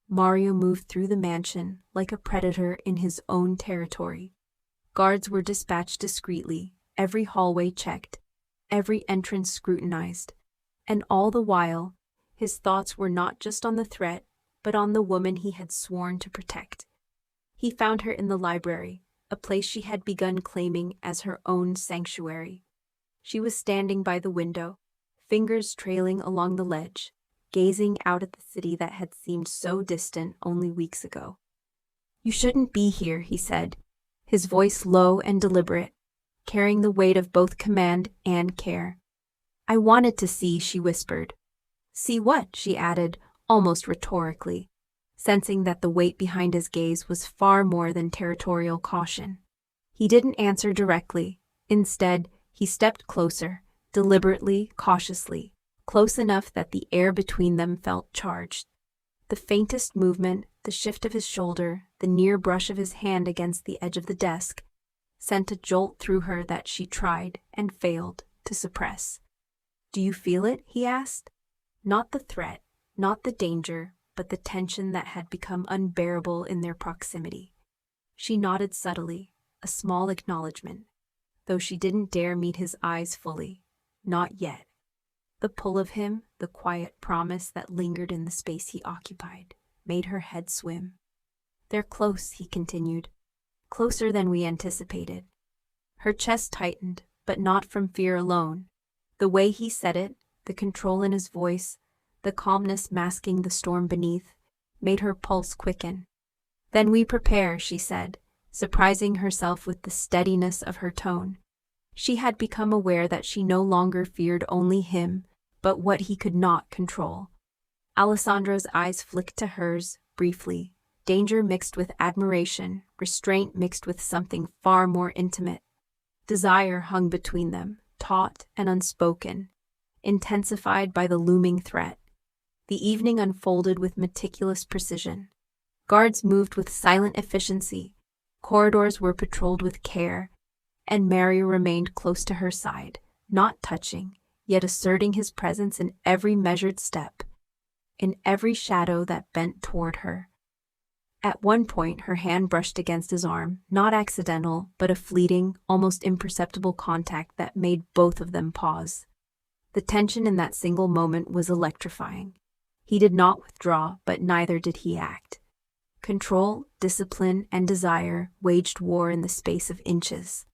Mario moved through the mansion like a predator in his own territory. Guards were dispatched discreetly, every hallway checked, every entrance scrutinized, and all the while, his thoughts were not just on the threat, but on the woman he had sworn to protect. He found her in the library, a place she had begun claiming as her own sanctuary. She was standing by the window, fingers trailing along the ledge, gazing out at the city that had seemed so distant only weeks ago. "You shouldn't be here," he said, his voice low and deliberate, carrying the weight of both command and care. "I wanted to see," she whispered. "See what?" she added, almost rhetorically, sensing that the weight behind his gaze was far more than territorial caution. He didn't answer directly. Instead, he stepped closer, deliberately, cautiously, close enough that the air between them felt charged. The faintest movement, the shift of his shoulder, the near brush of his hand against the edge of the desk, sent a jolt through her that she tried, and failed, to suppress. "Do you feel it?" he asked. Not the threat, not the danger, but the tension that had become unbearable in their proximity. She nodded subtly, a small acknowledgement, though she didn't dare meet his eyes fully. Not yet. The pull of him, the quiet promise that lingered in the space he occupied, made her head swim. "They're close," he continued. "Closer than we anticipated." Her chest tightened, but not from fear alone. The way he said it, the control in his voice, the calmness masking the storm beneath, made her pulse quicken. Then we prepare, she said, surprising herself with the steadiness of her tone. She had become aware that she no longer feared only him, but what he could not control. Alessandro's eyes flicked to hers, briefly, danger mixed with admiration, restraint mixed with something far more intimate. Desire hung between them, taut and unspoken, intensified by the looming threat. The evening unfolded with meticulous precision. Guards moved with silent efficiency, corridors were patrolled with care, and Mario remained close to her side, not touching, yet asserting his presence in every measured step, in every shadow that bent toward her. At one point, her hand brushed against his arm, not accidental, but a fleeting, almost imperceptible contact that made both of them pause. The tension in that single moment was electrifying. He did not withdraw, but neither did he act. Control, discipline, and desire waged war in the space of inches.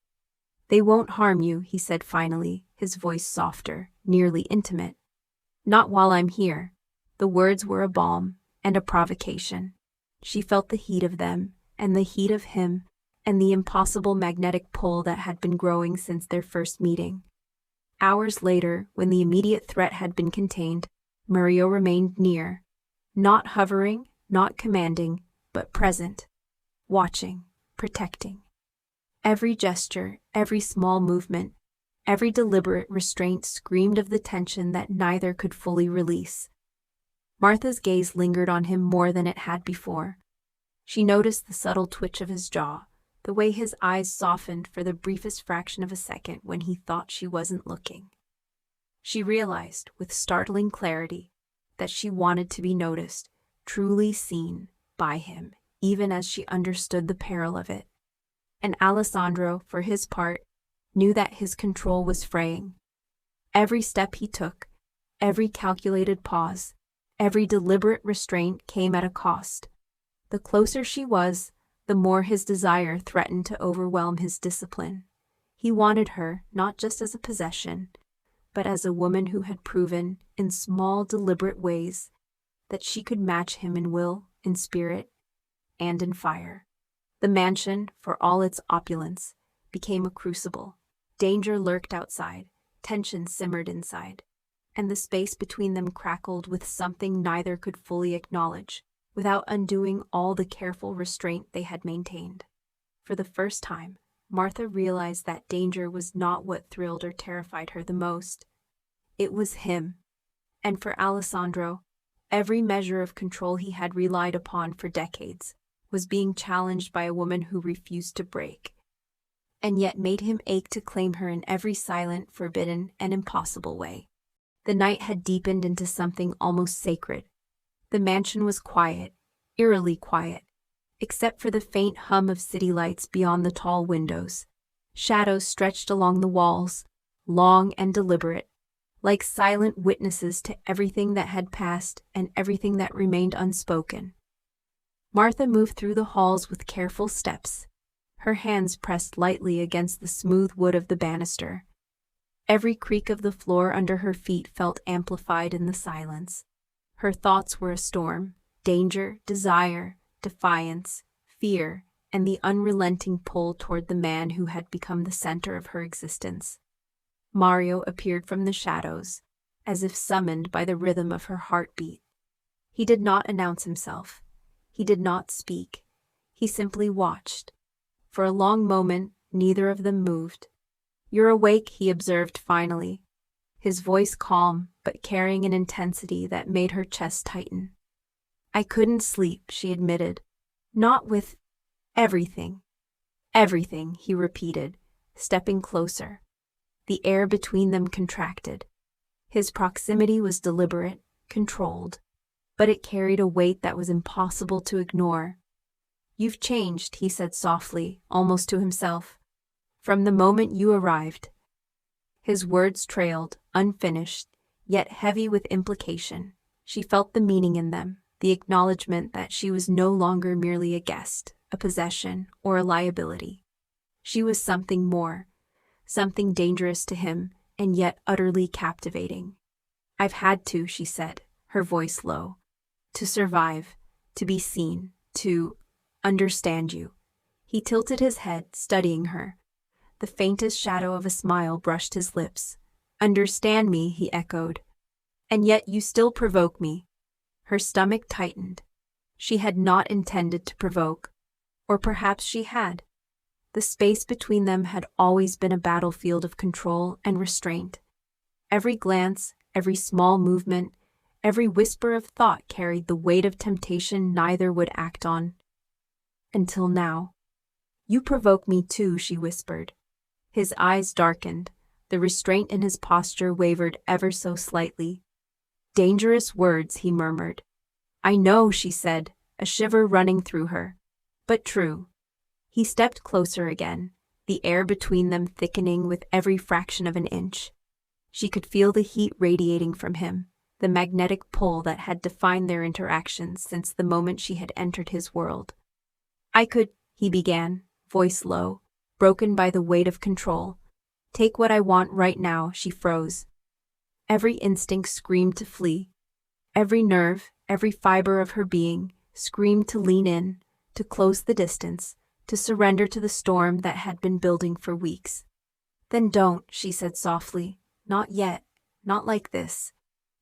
"They won't harm you," he said finally, his voice softer, nearly intimate. "Not while I'm here." The words were a balm and a provocation. She felt the heat of them, and the heat of him, and the impossible magnetic pull that had been growing since their first meeting. Hours later, when the immediate threat had been contained, Mario remained near, not hovering, not commanding, but present, watching, protecting. Every gesture, every small movement, every deliberate restraint screamed of the tension that neither could fully release. Martha's gaze lingered on him more than it had before. She noticed the subtle twitch of his jaw, the way his eyes softened for the briefest fraction of a second when he thought she wasn't looking. She realized, with startling clarity, that she wanted to be noticed, truly seen, by him, even as she understood the peril of it. And Alessandro, for his part, knew that his control was fraying. Every step he took, every calculated pause, every deliberate restraint came at a cost. The closer she was, the more his desire threatened to overwhelm his discipline. He wanted her not just as a possession, but as a woman who had proven, in small, deliberate ways, that she could match him in will, in spirit, and in fire. The mansion, for all its opulence, became a crucible. Danger lurked outside, tension simmered inside, and the space between them crackled with something neither could fully acknowledge, without undoing all the careful restraint they had maintained. For the first time, Martha realized that danger was not what thrilled or terrified her the most. It was him. And for Alessandro, every measure of control he had relied upon for decades was being challenged by a woman who refused to break, and yet made him ache to claim her in every silent, forbidden, and impossible way. The night had deepened into something almost sacred. The mansion was quiet, eerily quiet, except for the faint hum of city lights beyond the tall windows. Shadows stretched along the walls, long and deliberate, like silent witnesses to everything that had passed and everything that remained unspoken. Martha moved through the halls with careful steps, her hands pressed lightly against the smooth wood of the banister. Every creak of the floor under her feet felt amplified in the silence. Her thoughts were a storm: danger, desire, defiance, fear, and the unrelenting pull toward the man who had become the center of her existence. Mario appeared from the shadows, as if summoned by the rhythm of her heartbeat. He did not announce himself. He did not speak. He simply watched. For a long moment, neither of them moved. "You're awake," he observed finally, his voice calm but carrying an intensity that made her chest tighten. "I couldn't sleep," she admitted. "Not with everything." "Everything," he repeated, stepping closer. The air between them contracted. His proximity was deliberate, controlled, but it carried a weight that was impossible to ignore. "You've changed," he said softly, almost to himself, "from the moment you arrived." His words trailed, unfinished, yet heavy with implication. She felt the meaning in them, the acknowledgement that she was no longer merely a guest, a possession, or a liability. She was something more, something dangerous to him, and yet utterly captivating. "I've had to," she said, her voice low, "to survive, to be seen, to understand you." He tilted his head, studying her. The faintest shadow of a smile brushed his lips. "Understand me," he echoed. "And yet you still provoke me." Her stomach tightened. She had not intended to provoke. Or perhaps she had. The space between them had always been a battlefield of control and restraint. Every glance, every small movement, every whisper of thought carried the weight of temptation neither would act on. Until now. "You provoke me too," she whispered. His eyes darkened. The restraint in his posture wavered ever so slightly. "Dangerous words," he murmured. "I know," she said, a shiver running through her. "But true." He stepped closer again, the air between them thickening with every fraction of an inch. She could feel the heat radiating from him, the magnetic pull that had defined their interactions since the moment she had entered his world. "I could," he began, voice low, broken by the weight of control. "Take what I want right now." She froze. Every instinct screamed to flee. Every nerve, every fiber of her being, screamed to lean in, to close the distance, to surrender to the storm that had been building for weeks. "Then don't," she said softly. "Not yet. Not like this."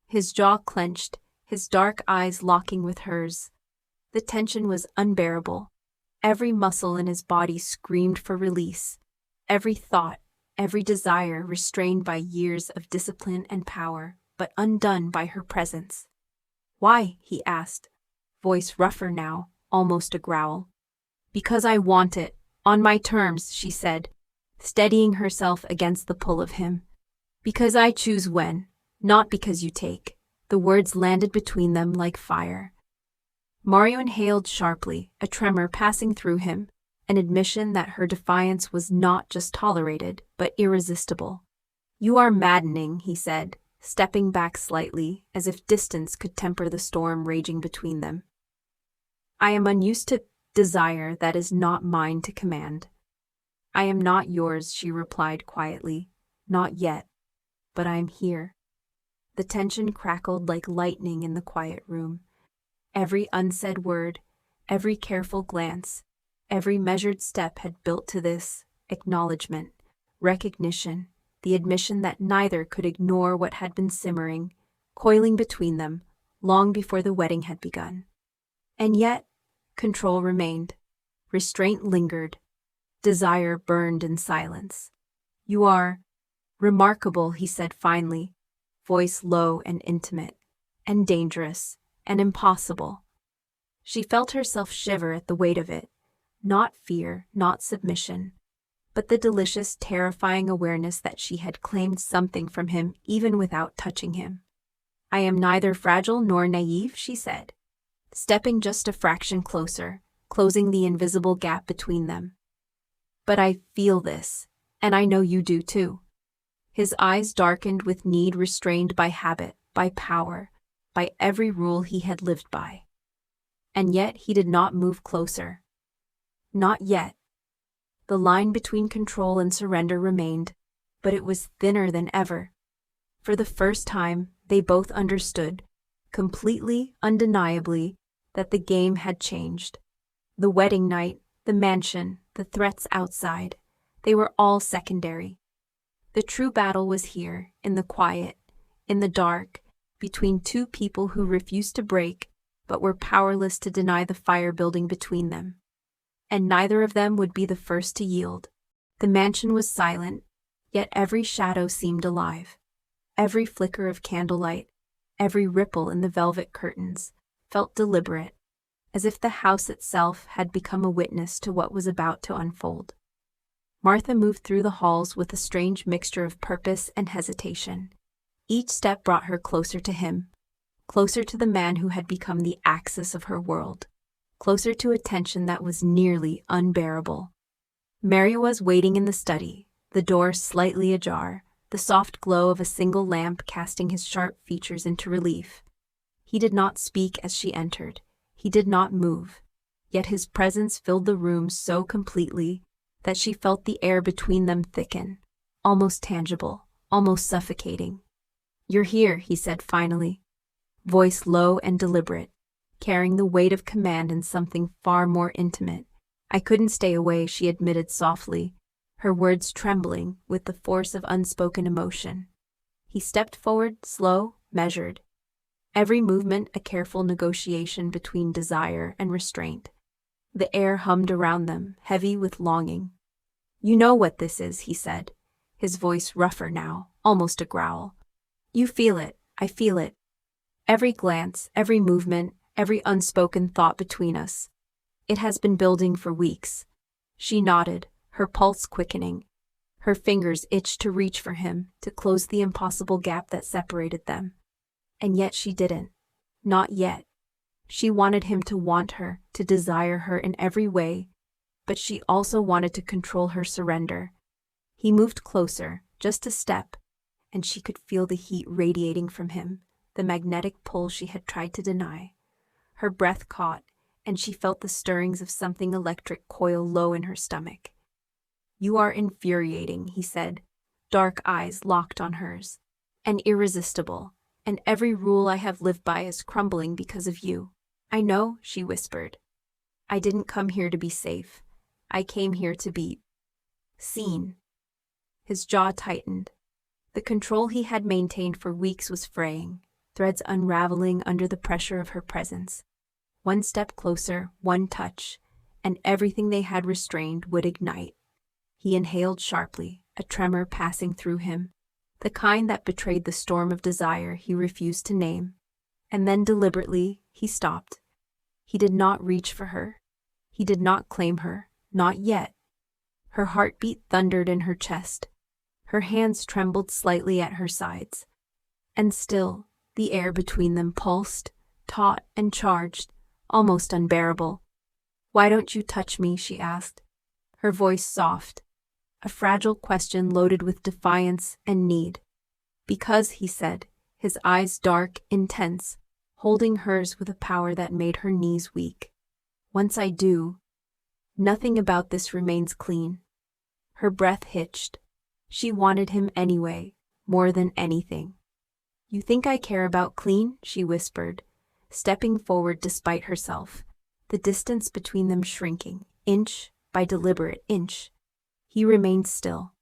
His jaw clenched, his dark eyes locking with hers. The tension was unbearable. Every muscle in his body screamed for release. Every thought, every desire restrained by years of discipline and power, but undone by her presence. "Why?" he asked, voice rougher now, almost a growl. "Because I want it, on my terms," she said, steadying herself against the pull of him. "Because I choose when, not because you take." The words landed between them like fire. Mario inhaled sharply, a tremor passing through him, an admission that her defiance was not just tolerated, but irresistible. "You are maddening," he said, stepping back slightly, as if distance could temper the storm raging between them. "I am unused to desire that is not mine to command." "I am not yours," she replied quietly. "Not yet. But I am here." The tension crackled like lightning in the quiet room. Every unsaid word, every careful glance, every measured step had built to this acknowledgement, recognition, the admission that neither could ignore what had been simmering, coiling between them, long before the wedding had begun. And yet, control remained. Restraint lingered. Desire burned in silence. "You are remarkable," he said finally, voice low and intimate, "and dangerous, and impossible." She felt herself shiver at the weight of it. Not fear, not submission, but the delicious, terrifying awareness that she had claimed something from him even without touching him. "I am neither fragile nor naive," she said, stepping just a fraction closer, closing the invisible gap between them. "But I feel this, and I know you do too." His eyes darkened with need restrained by habit, by power, by every rule he had lived by. And yet he did not move closer. Not yet. The line between control and surrender remained, but it was thinner than ever. For the first time, they both understood, completely, undeniably, that the game had changed. The wedding night, the mansion, the threats outside, they were all secondary. The true battle was here, in the quiet, in the dark, between two people who refused to break, but were powerless to deny the fire building between them. And neither of them would be the first to yield. The mansion was silent, yet every shadow seemed alive. Every flicker of candlelight, every ripple in the velvet curtains, felt deliberate, as if the house itself had become a witness to what was about to unfold. Martha moved through the halls with a strange mixture of purpose and hesitation. Each step brought her closer to him, closer to the man who had become the axis of her world, closer to a tension that was nearly unbearable. Mary was waiting in the study, the door slightly ajar, the soft glow of a single lamp casting his sharp features into relief. He did not speak as she entered. He did not move. Yet his presence filled the room so completely that she felt the air between them thicken, almost tangible, almost suffocating. "You're here," he said finally, voice low and deliberate. carrying the weight of command and something far more intimate. I couldn't stay away, she admitted softly, her words trembling with the force of unspoken emotion. He stepped forward, slow, measured. Every movement a careful negotiation between desire and restraint. The air hummed around them, heavy with longing. "You know what this is," he said, his voice rougher now, almost a growl. "You feel it, I feel it. Every glance, every movement, every unspoken thought between us. It has been building for weeks." She nodded, her pulse quickening. Her fingers itched to reach for him, to close the impossible gap that separated them. And yet she didn't. Not yet. She wanted him to want her, to desire her in every way, but she also wanted to control her surrender. He moved closer, just a step, and she could feel the heat radiating from him, the magnetic pull she had tried to deny. Her breath caught, and she felt the stirrings of something electric coil low in her stomach. "You are infuriating," he said, dark eyes locked on hers. "And irresistible, and every rule I have lived by is crumbling because of you." "I know," she whispered. "I didn't come here to be safe. I came here to be seen." His jaw tightened. The control he had maintained for weeks was fraying, threads unraveling under the pressure of her presence. One step closer, one touch, and everything they had restrained would ignite. He inhaled sharply, a tremor passing through him, the kind that betrayed the storm of desire he refused to name. And then deliberately, he stopped. He did not reach for her. He did not claim her, not yet. Her heartbeat thundered in her chest. Her hands trembled slightly at her sides. And still, the air between them pulsed, taut and charged, almost unbearable. "Why don't you touch me?" she asked, her voice soft, a fragile question loaded with defiance and need. "Because," he said, his eyes dark, intense, holding hers with a power that made her knees weak. "Once I do, nothing about this remains clean." Her breath hitched. She wanted him anyway, more than anything. "You think I care about clean?" she whispered, stepping forward despite herself, the distance between them shrinking, inch by deliberate inch. He remained still.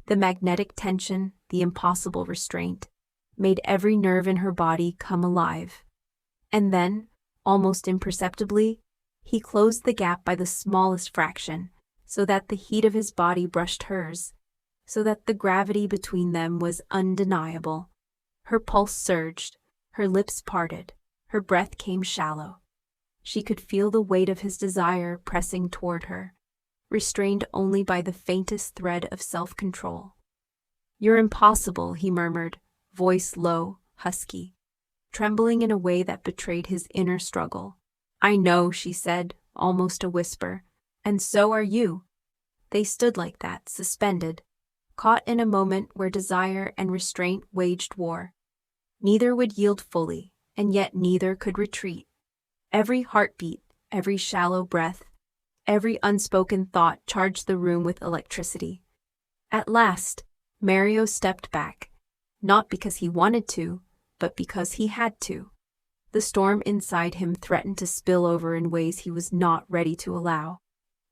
The magnetic tension, the impossible restraint, made every nerve in her body come alive. And then, almost imperceptibly, he closed the gap by the smallest fraction, so that the heat of his body brushed hers, so that the gravity between them was undeniable. Her pulse surged, her lips parted, her breath came shallow. She could feel the weight of his desire pressing toward her, restrained only by the faintest thread of self-control. "You're impossible," he murmured, voice low, husky, trembling in a way that betrayed his inner struggle. "I know," she said, almost a whisper, "and so are you." They stood like that, suspended, caught in a moment where desire and restraint waged war. Neither would yield fully, and yet neither could retreat. Every heartbeat, every shallow breath, every unspoken thought charged the room with electricity. At last, Mario stepped back, not because he wanted to, but because he had to. The storm inside him threatened to spill over in ways he was not ready to allow.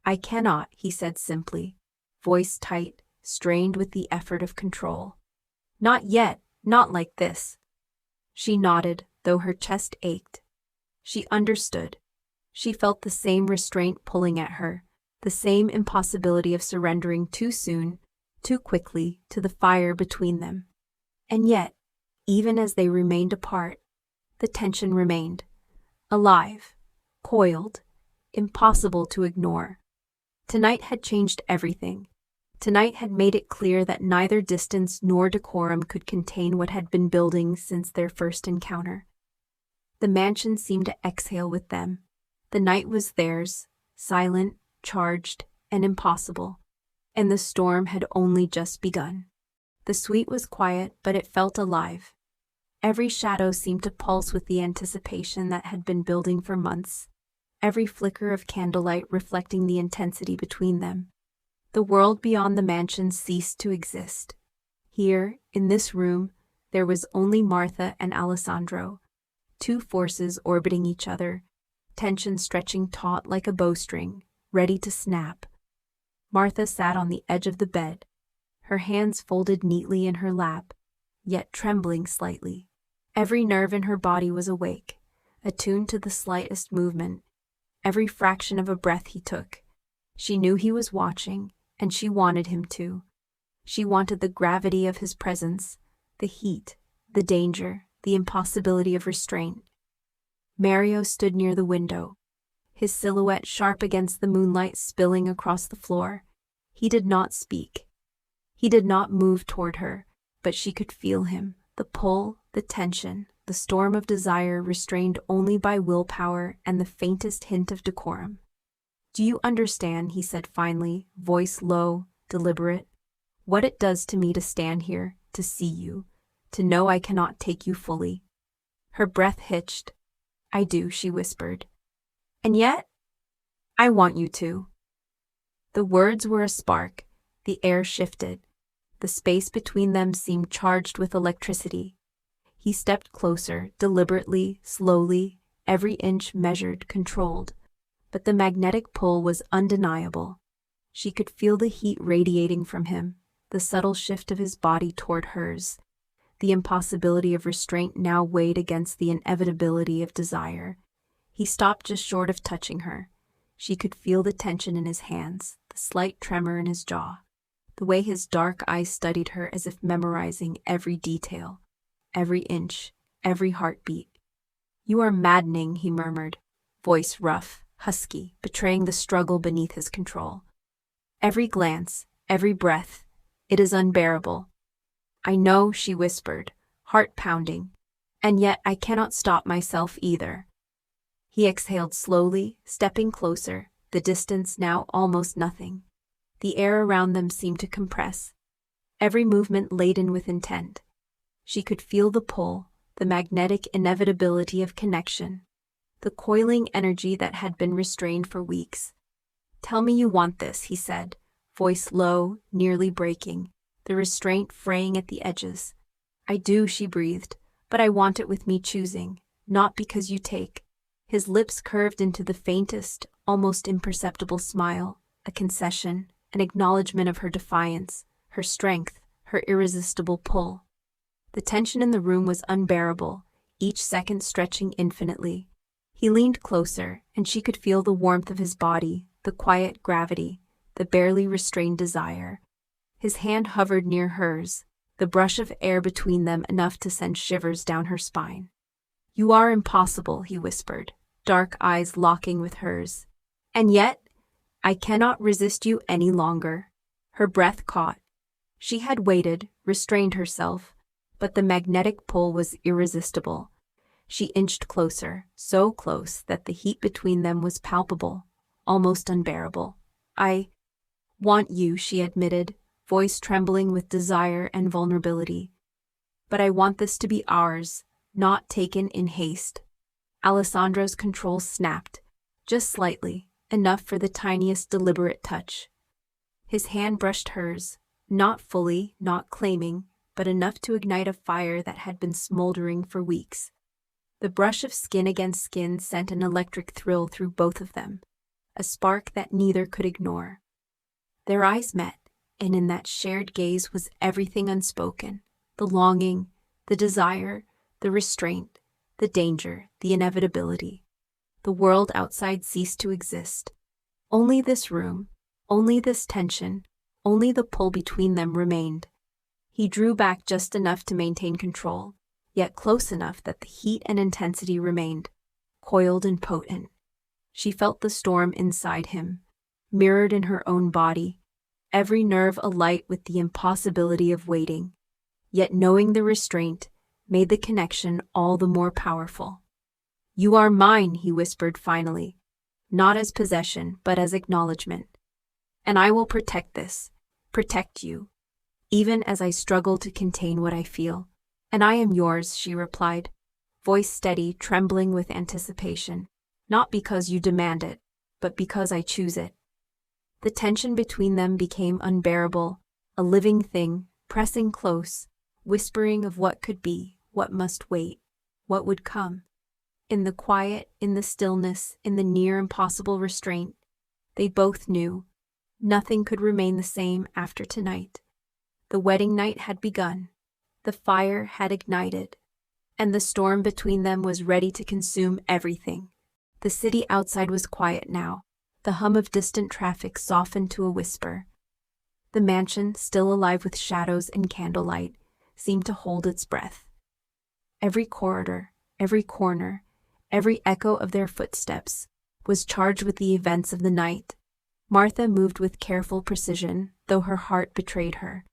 "I cannot," he said simply, voice tight, strained with the effort of control. "Not yet, not like this." She nodded, though her chest ached. She understood. She felt the same restraint pulling at her, the same impossibility of surrendering too soon, too quickly, to the fire between them. And yet, even as they remained apart, the tension remained, alive, coiled, impossible to ignore. Tonight had changed everything. Tonight had made it clear that neither distance nor decorum could contain what had been building since their first encounter. The mansion seemed to exhale with them. The night was theirs, silent, charged, and impossible, and the storm had only just begun. The suite was quiet, but it felt alive. Every shadow seemed to pulse with the anticipation that had been building for months, every flicker of candlelight reflecting the intensity between them. The world beyond the mansion ceased to exist. Here, in this room, there was only Martha and Alessandro, two forces orbiting each other, tension stretching taut like a bowstring, ready to snap. Martha sat on the edge of the bed, her hands folded neatly in her lap, yet trembling slightly. Every nerve in her body was awake, attuned to the slightest movement, every fraction of a breath he took. She knew he was watching, and she wanted him to. She wanted the gravity of his presence, the heat, the danger, the impossibility of restraint. Mario stood near the window, his silhouette sharp against the moonlight spilling across the floor. He did not speak. He did not move toward her, but she could feel him, the pull, the tension, the storm of desire restrained only by willpower and the faintest hint of decorum. "Do you understand," he said finally, voice low, deliberate, "what it does to me to stand here, to see you, to know I cannot take you fully?" Her breath hitched. "I do," she whispered. "And yet, I want you to." The words were a spark. The air shifted. The space between them seemed charged with electricity. He stepped closer, deliberately, slowly, every inch measured, controlled. But the magnetic pull was undeniable. She could feel the heat radiating from him, the subtle shift of his body toward hers. The impossibility of restraint now weighed against the inevitability of desire. He stopped just short of touching her. She could feel the tension in his hands, the slight tremor in his jaw, the way his dark eyes studied her as if memorizing every detail, every inch, every heartbeat. "You are maddening," he murmured, voice rough, husky, betraying the struggle beneath his control. "Every glance, every breath, it is unbearable." "I know," she whispered, heart pounding, "and yet I cannot stop myself either." He exhaled slowly, stepping closer, the distance now almost nothing. The air around them seemed to compress, every movement laden with intent. She could feel the pull, the magnetic inevitability of connection, the coiling energy that had been restrained for weeks. "Tell me you want this," he said, voice low, nearly breaking, the restraint fraying at the edges. "I do," she breathed, "but I want it with me choosing, not because you take." His lips curved into the faintest, almost imperceptible smile, a concession, an acknowledgement of her defiance, her strength, her irresistible pull. The tension in the room was unbearable, each second stretching infinitely. He leaned closer, and she could feel the warmth of his body, the quiet gravity, the barely restrained desire. His hand hovered near hers, the brush of air between them enough to send shivers down her spine. "You are impossible," he whispered, dark eyes locking with hers. "And yet, I cannot resist you any longer." Her breath caught. She had waited, restrained herself, but the magnetic pull was irresistible. She inched closer, so close that the heat between them was palpable, almost unbearable. "I want you," she admitted, voice trembling with desire and vulnerability. "But I want this to be ours, not taken in haste." Alessandro's control snapped, just slightly, enough for the tiniest deliberate touch. His hand brushed hers, not fully, not claiming, but enough to ignite a fire that had been smoldering for weeks. The brush of skin against skin sent an electric thrill through both of them, a spark that neither could ignore. Their eyes met, and in that shared gaze was everything unspoken, the longing, the desire, the restraint, the danger, the inevitability. The world outside ceased to exist. Only this room, only this tension, only the pull between them remained. He drew back just enough to maintain control, yet close enough that the heat and intensity remained, coiled and potent. She felt the storm inside him, mirrored in her own body, every nerve alight with the impossibility of waiting. Yet knowing the restraint made the connection all the more powerful. "You are mine," he whispered finally, not as possession but as acknowledgement. "And I will protect this, protect you, even as I struggle to contain what I feel." "And I am yours," she replied, voice steady, trembling with anticipation. "Not because you demand it, but because I choose it." The tension between them became unbearable, a living thing, pressing close, whispering of what could be, what must wait, what would come. In the quiet, in the stillness, in the near impossible restraint, they both knew nothing could remain the same after tonight. The wedding night had begun. The fire had ignited, and the storm between them was ready to consume everything. The city outside was quiet now. The hum of distant traffic softened to a whisper. The mansion, still alive with shadows and candlelight, seemed to hold its breath. Every corridor, every corner, every echo of their footsteps was charged with the events of the night. Martha moved with careful precision, though her heart betrayed her.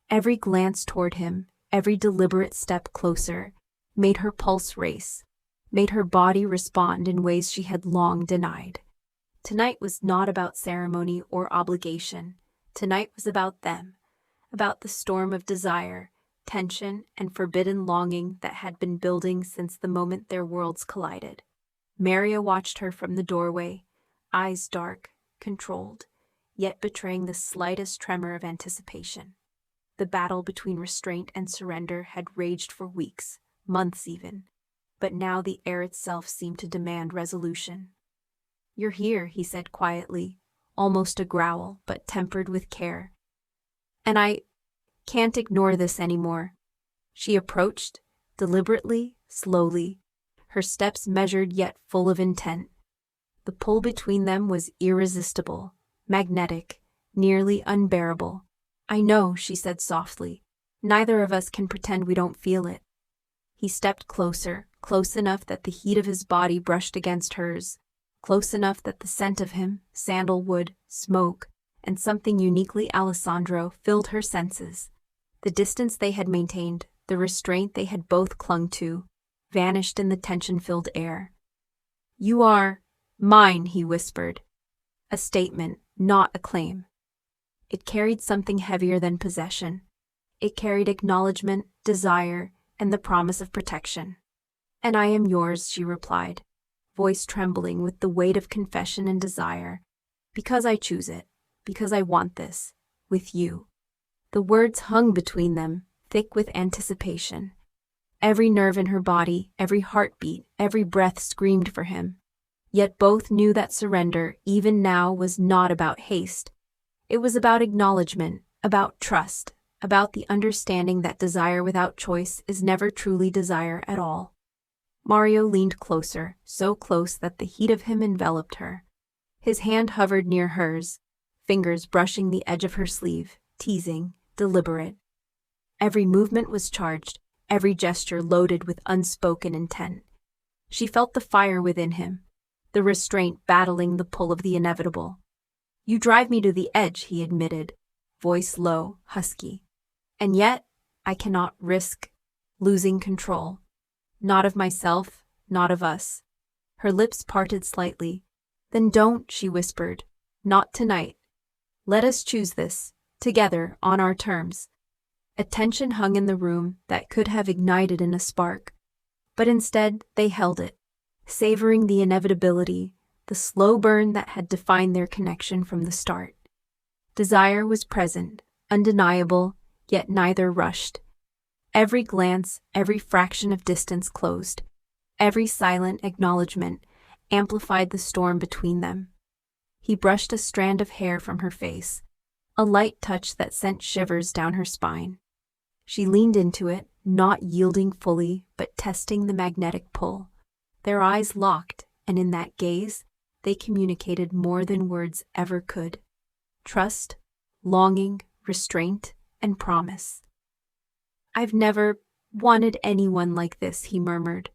Every glance toward him, every deliberate step closer, made her pulse race, made her body respond in ways she had long denied. Tonight was not about ceremony or obligation. Tonight was about them, about the storm of desire, tension, and forbidden longing that had been building since the moment their worlds collided. Maria watched her from the doorway, eyes dark, controlled, yet betraying the slightest tremor of anticipation. The battle between restraint and surrender had raged for weeks, months even, but now the air itself seemed to demand resolution. "You're here," he said quietly, almost a growl, but tempered with care. "And I can't ignore this anymore." She approached, deliberately, slowly, her steps measured yet full of intent. The pull between them was irresistible, magnetic, nearly unbearable. "I know," she said softly. "Neither of us can pretend we don't feel it." He stepped closer, close enough that the heat of his body brushed against hers, close enough that the scent of him, sandalwood, smoke, and something uniquely Alessandro filled her senses. The distance they had maintained, the restraint they had both clung to, vanished in the tension-filled air. "You are mine," he whispered. A statement, not a claim. It carried something heavier than possession. It carried acknowledgement, desire, and the promise of protection. "And I am yours," she replied, voice trembling with the weight of confession and desire. "Because I choose it, because I want this, with you." The words hung between them, thick with anticipation. Every nerve in her body, every heartbeat, every breath screamed for him. Yet both knew that surrender, even now, was not about haste. It was about acknowledgement, about trust, about the understanding that desire without choice is never truly desire at all. Mario leaned closer, so close that the heat of him enveloped her. His hand hovered near hers, fingers brushing the edge of her sleeve, teasing, deliberate. Every movement was charged, every gesture loaded with unspoken intent. She felt the fire within him, the restraint battling the pull of the inevitable. "You drive me to the edge," he admitted, voice low, husky. "And yet, I cannot risk losing control. Not of myself, not of us." Her lips parted slightly. "Then don't," she whispered. "Not tonight. Let us choose this, together, on our terms." A tension hung in the room that could have ignited in a spark. But instead, they held it, savoring the inevitability, the slow burn that had defined their connection from the start. Desire was present, undeniable, yet neither rushed. Every glance, every fraction of distance closed. Every silent acknowledgement amplified the storm between them. He brushed a strand of hair from her face, a light touch that sent shivers down her spine. She leaned into it, not yielding fully, but testing the magnetic pull. Their eyes locked, and in that gaze, they communicated more than words ever could. Trust, longing, restraint, and promise. "I've never wanted anyone like this," he murmured,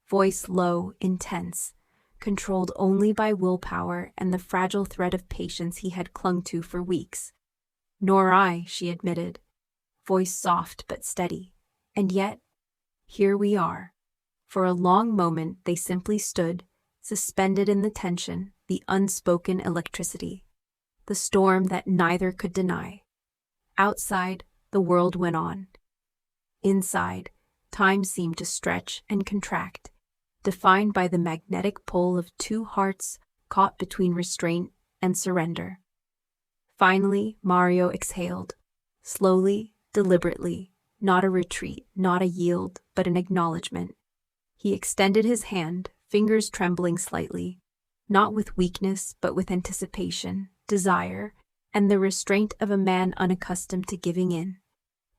voice low, intense, controlled only by willpower and the fragile thread of patience he had clung to for weeks. "Nor I," she admitted, voice soft but steady. "And yet, here we are." For a long moment they simply stood, suspended in the tension, the unspoken electricity, the storm that neither could deny. Outside, the world went on. Inside, time seemed to stretch and contract, defined by the magnetic pull of two hearts caught between restraint and surrender. Finally, Mario exhaled, slowly, deliberately, not a retreat, not a yield, but an acknowledgement. He extended his hand, fingers trembling slightly, not with weakness but with anticipation, desire, and the restraint of a man unaccustomed to giving in.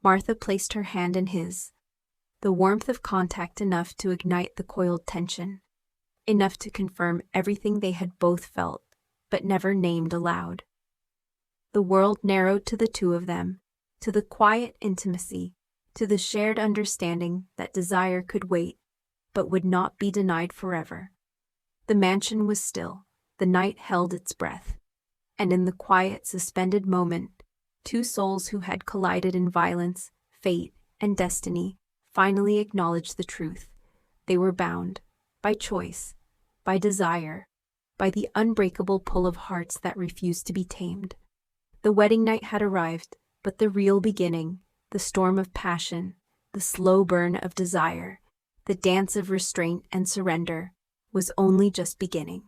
Martha placed her hand in his, the warmth of contact enough to ignite the coiled tension, enough to confirm everything they had both felt, but never named aloud. The world narrowed to the two of them, to the quiet intimacy, to the shared understanding that desire could wait, but would not be denied forever. The mansion was still, the night held its breath, and in the quiet, suspended moment, two souls who had collided in violence, fate, and destiny finally acknowledged the truth. They were bound, by choice, by desire, by the unbreakable pull of hearts that refused to be tamed. The wedding night had arrived, but the real beginning, the storm of passion, the slow burn of desire, the dance of restraint and surrender, was only just beginning.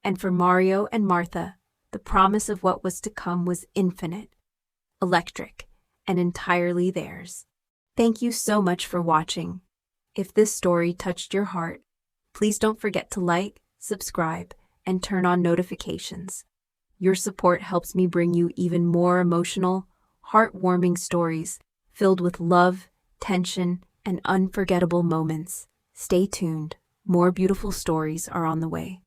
And for Mario and Martha, the promise of what was to come was infinite, electric, and entirely theirs. Thank you so much for watching. If this story touched your heart, please don't forget to like, subscribe, and turn on notifications. Your support helps me bring you even more emotional, heartwarming stories filled with love, tension, and unforgettable moments. Stay tuned. More beautiful stories are on the way.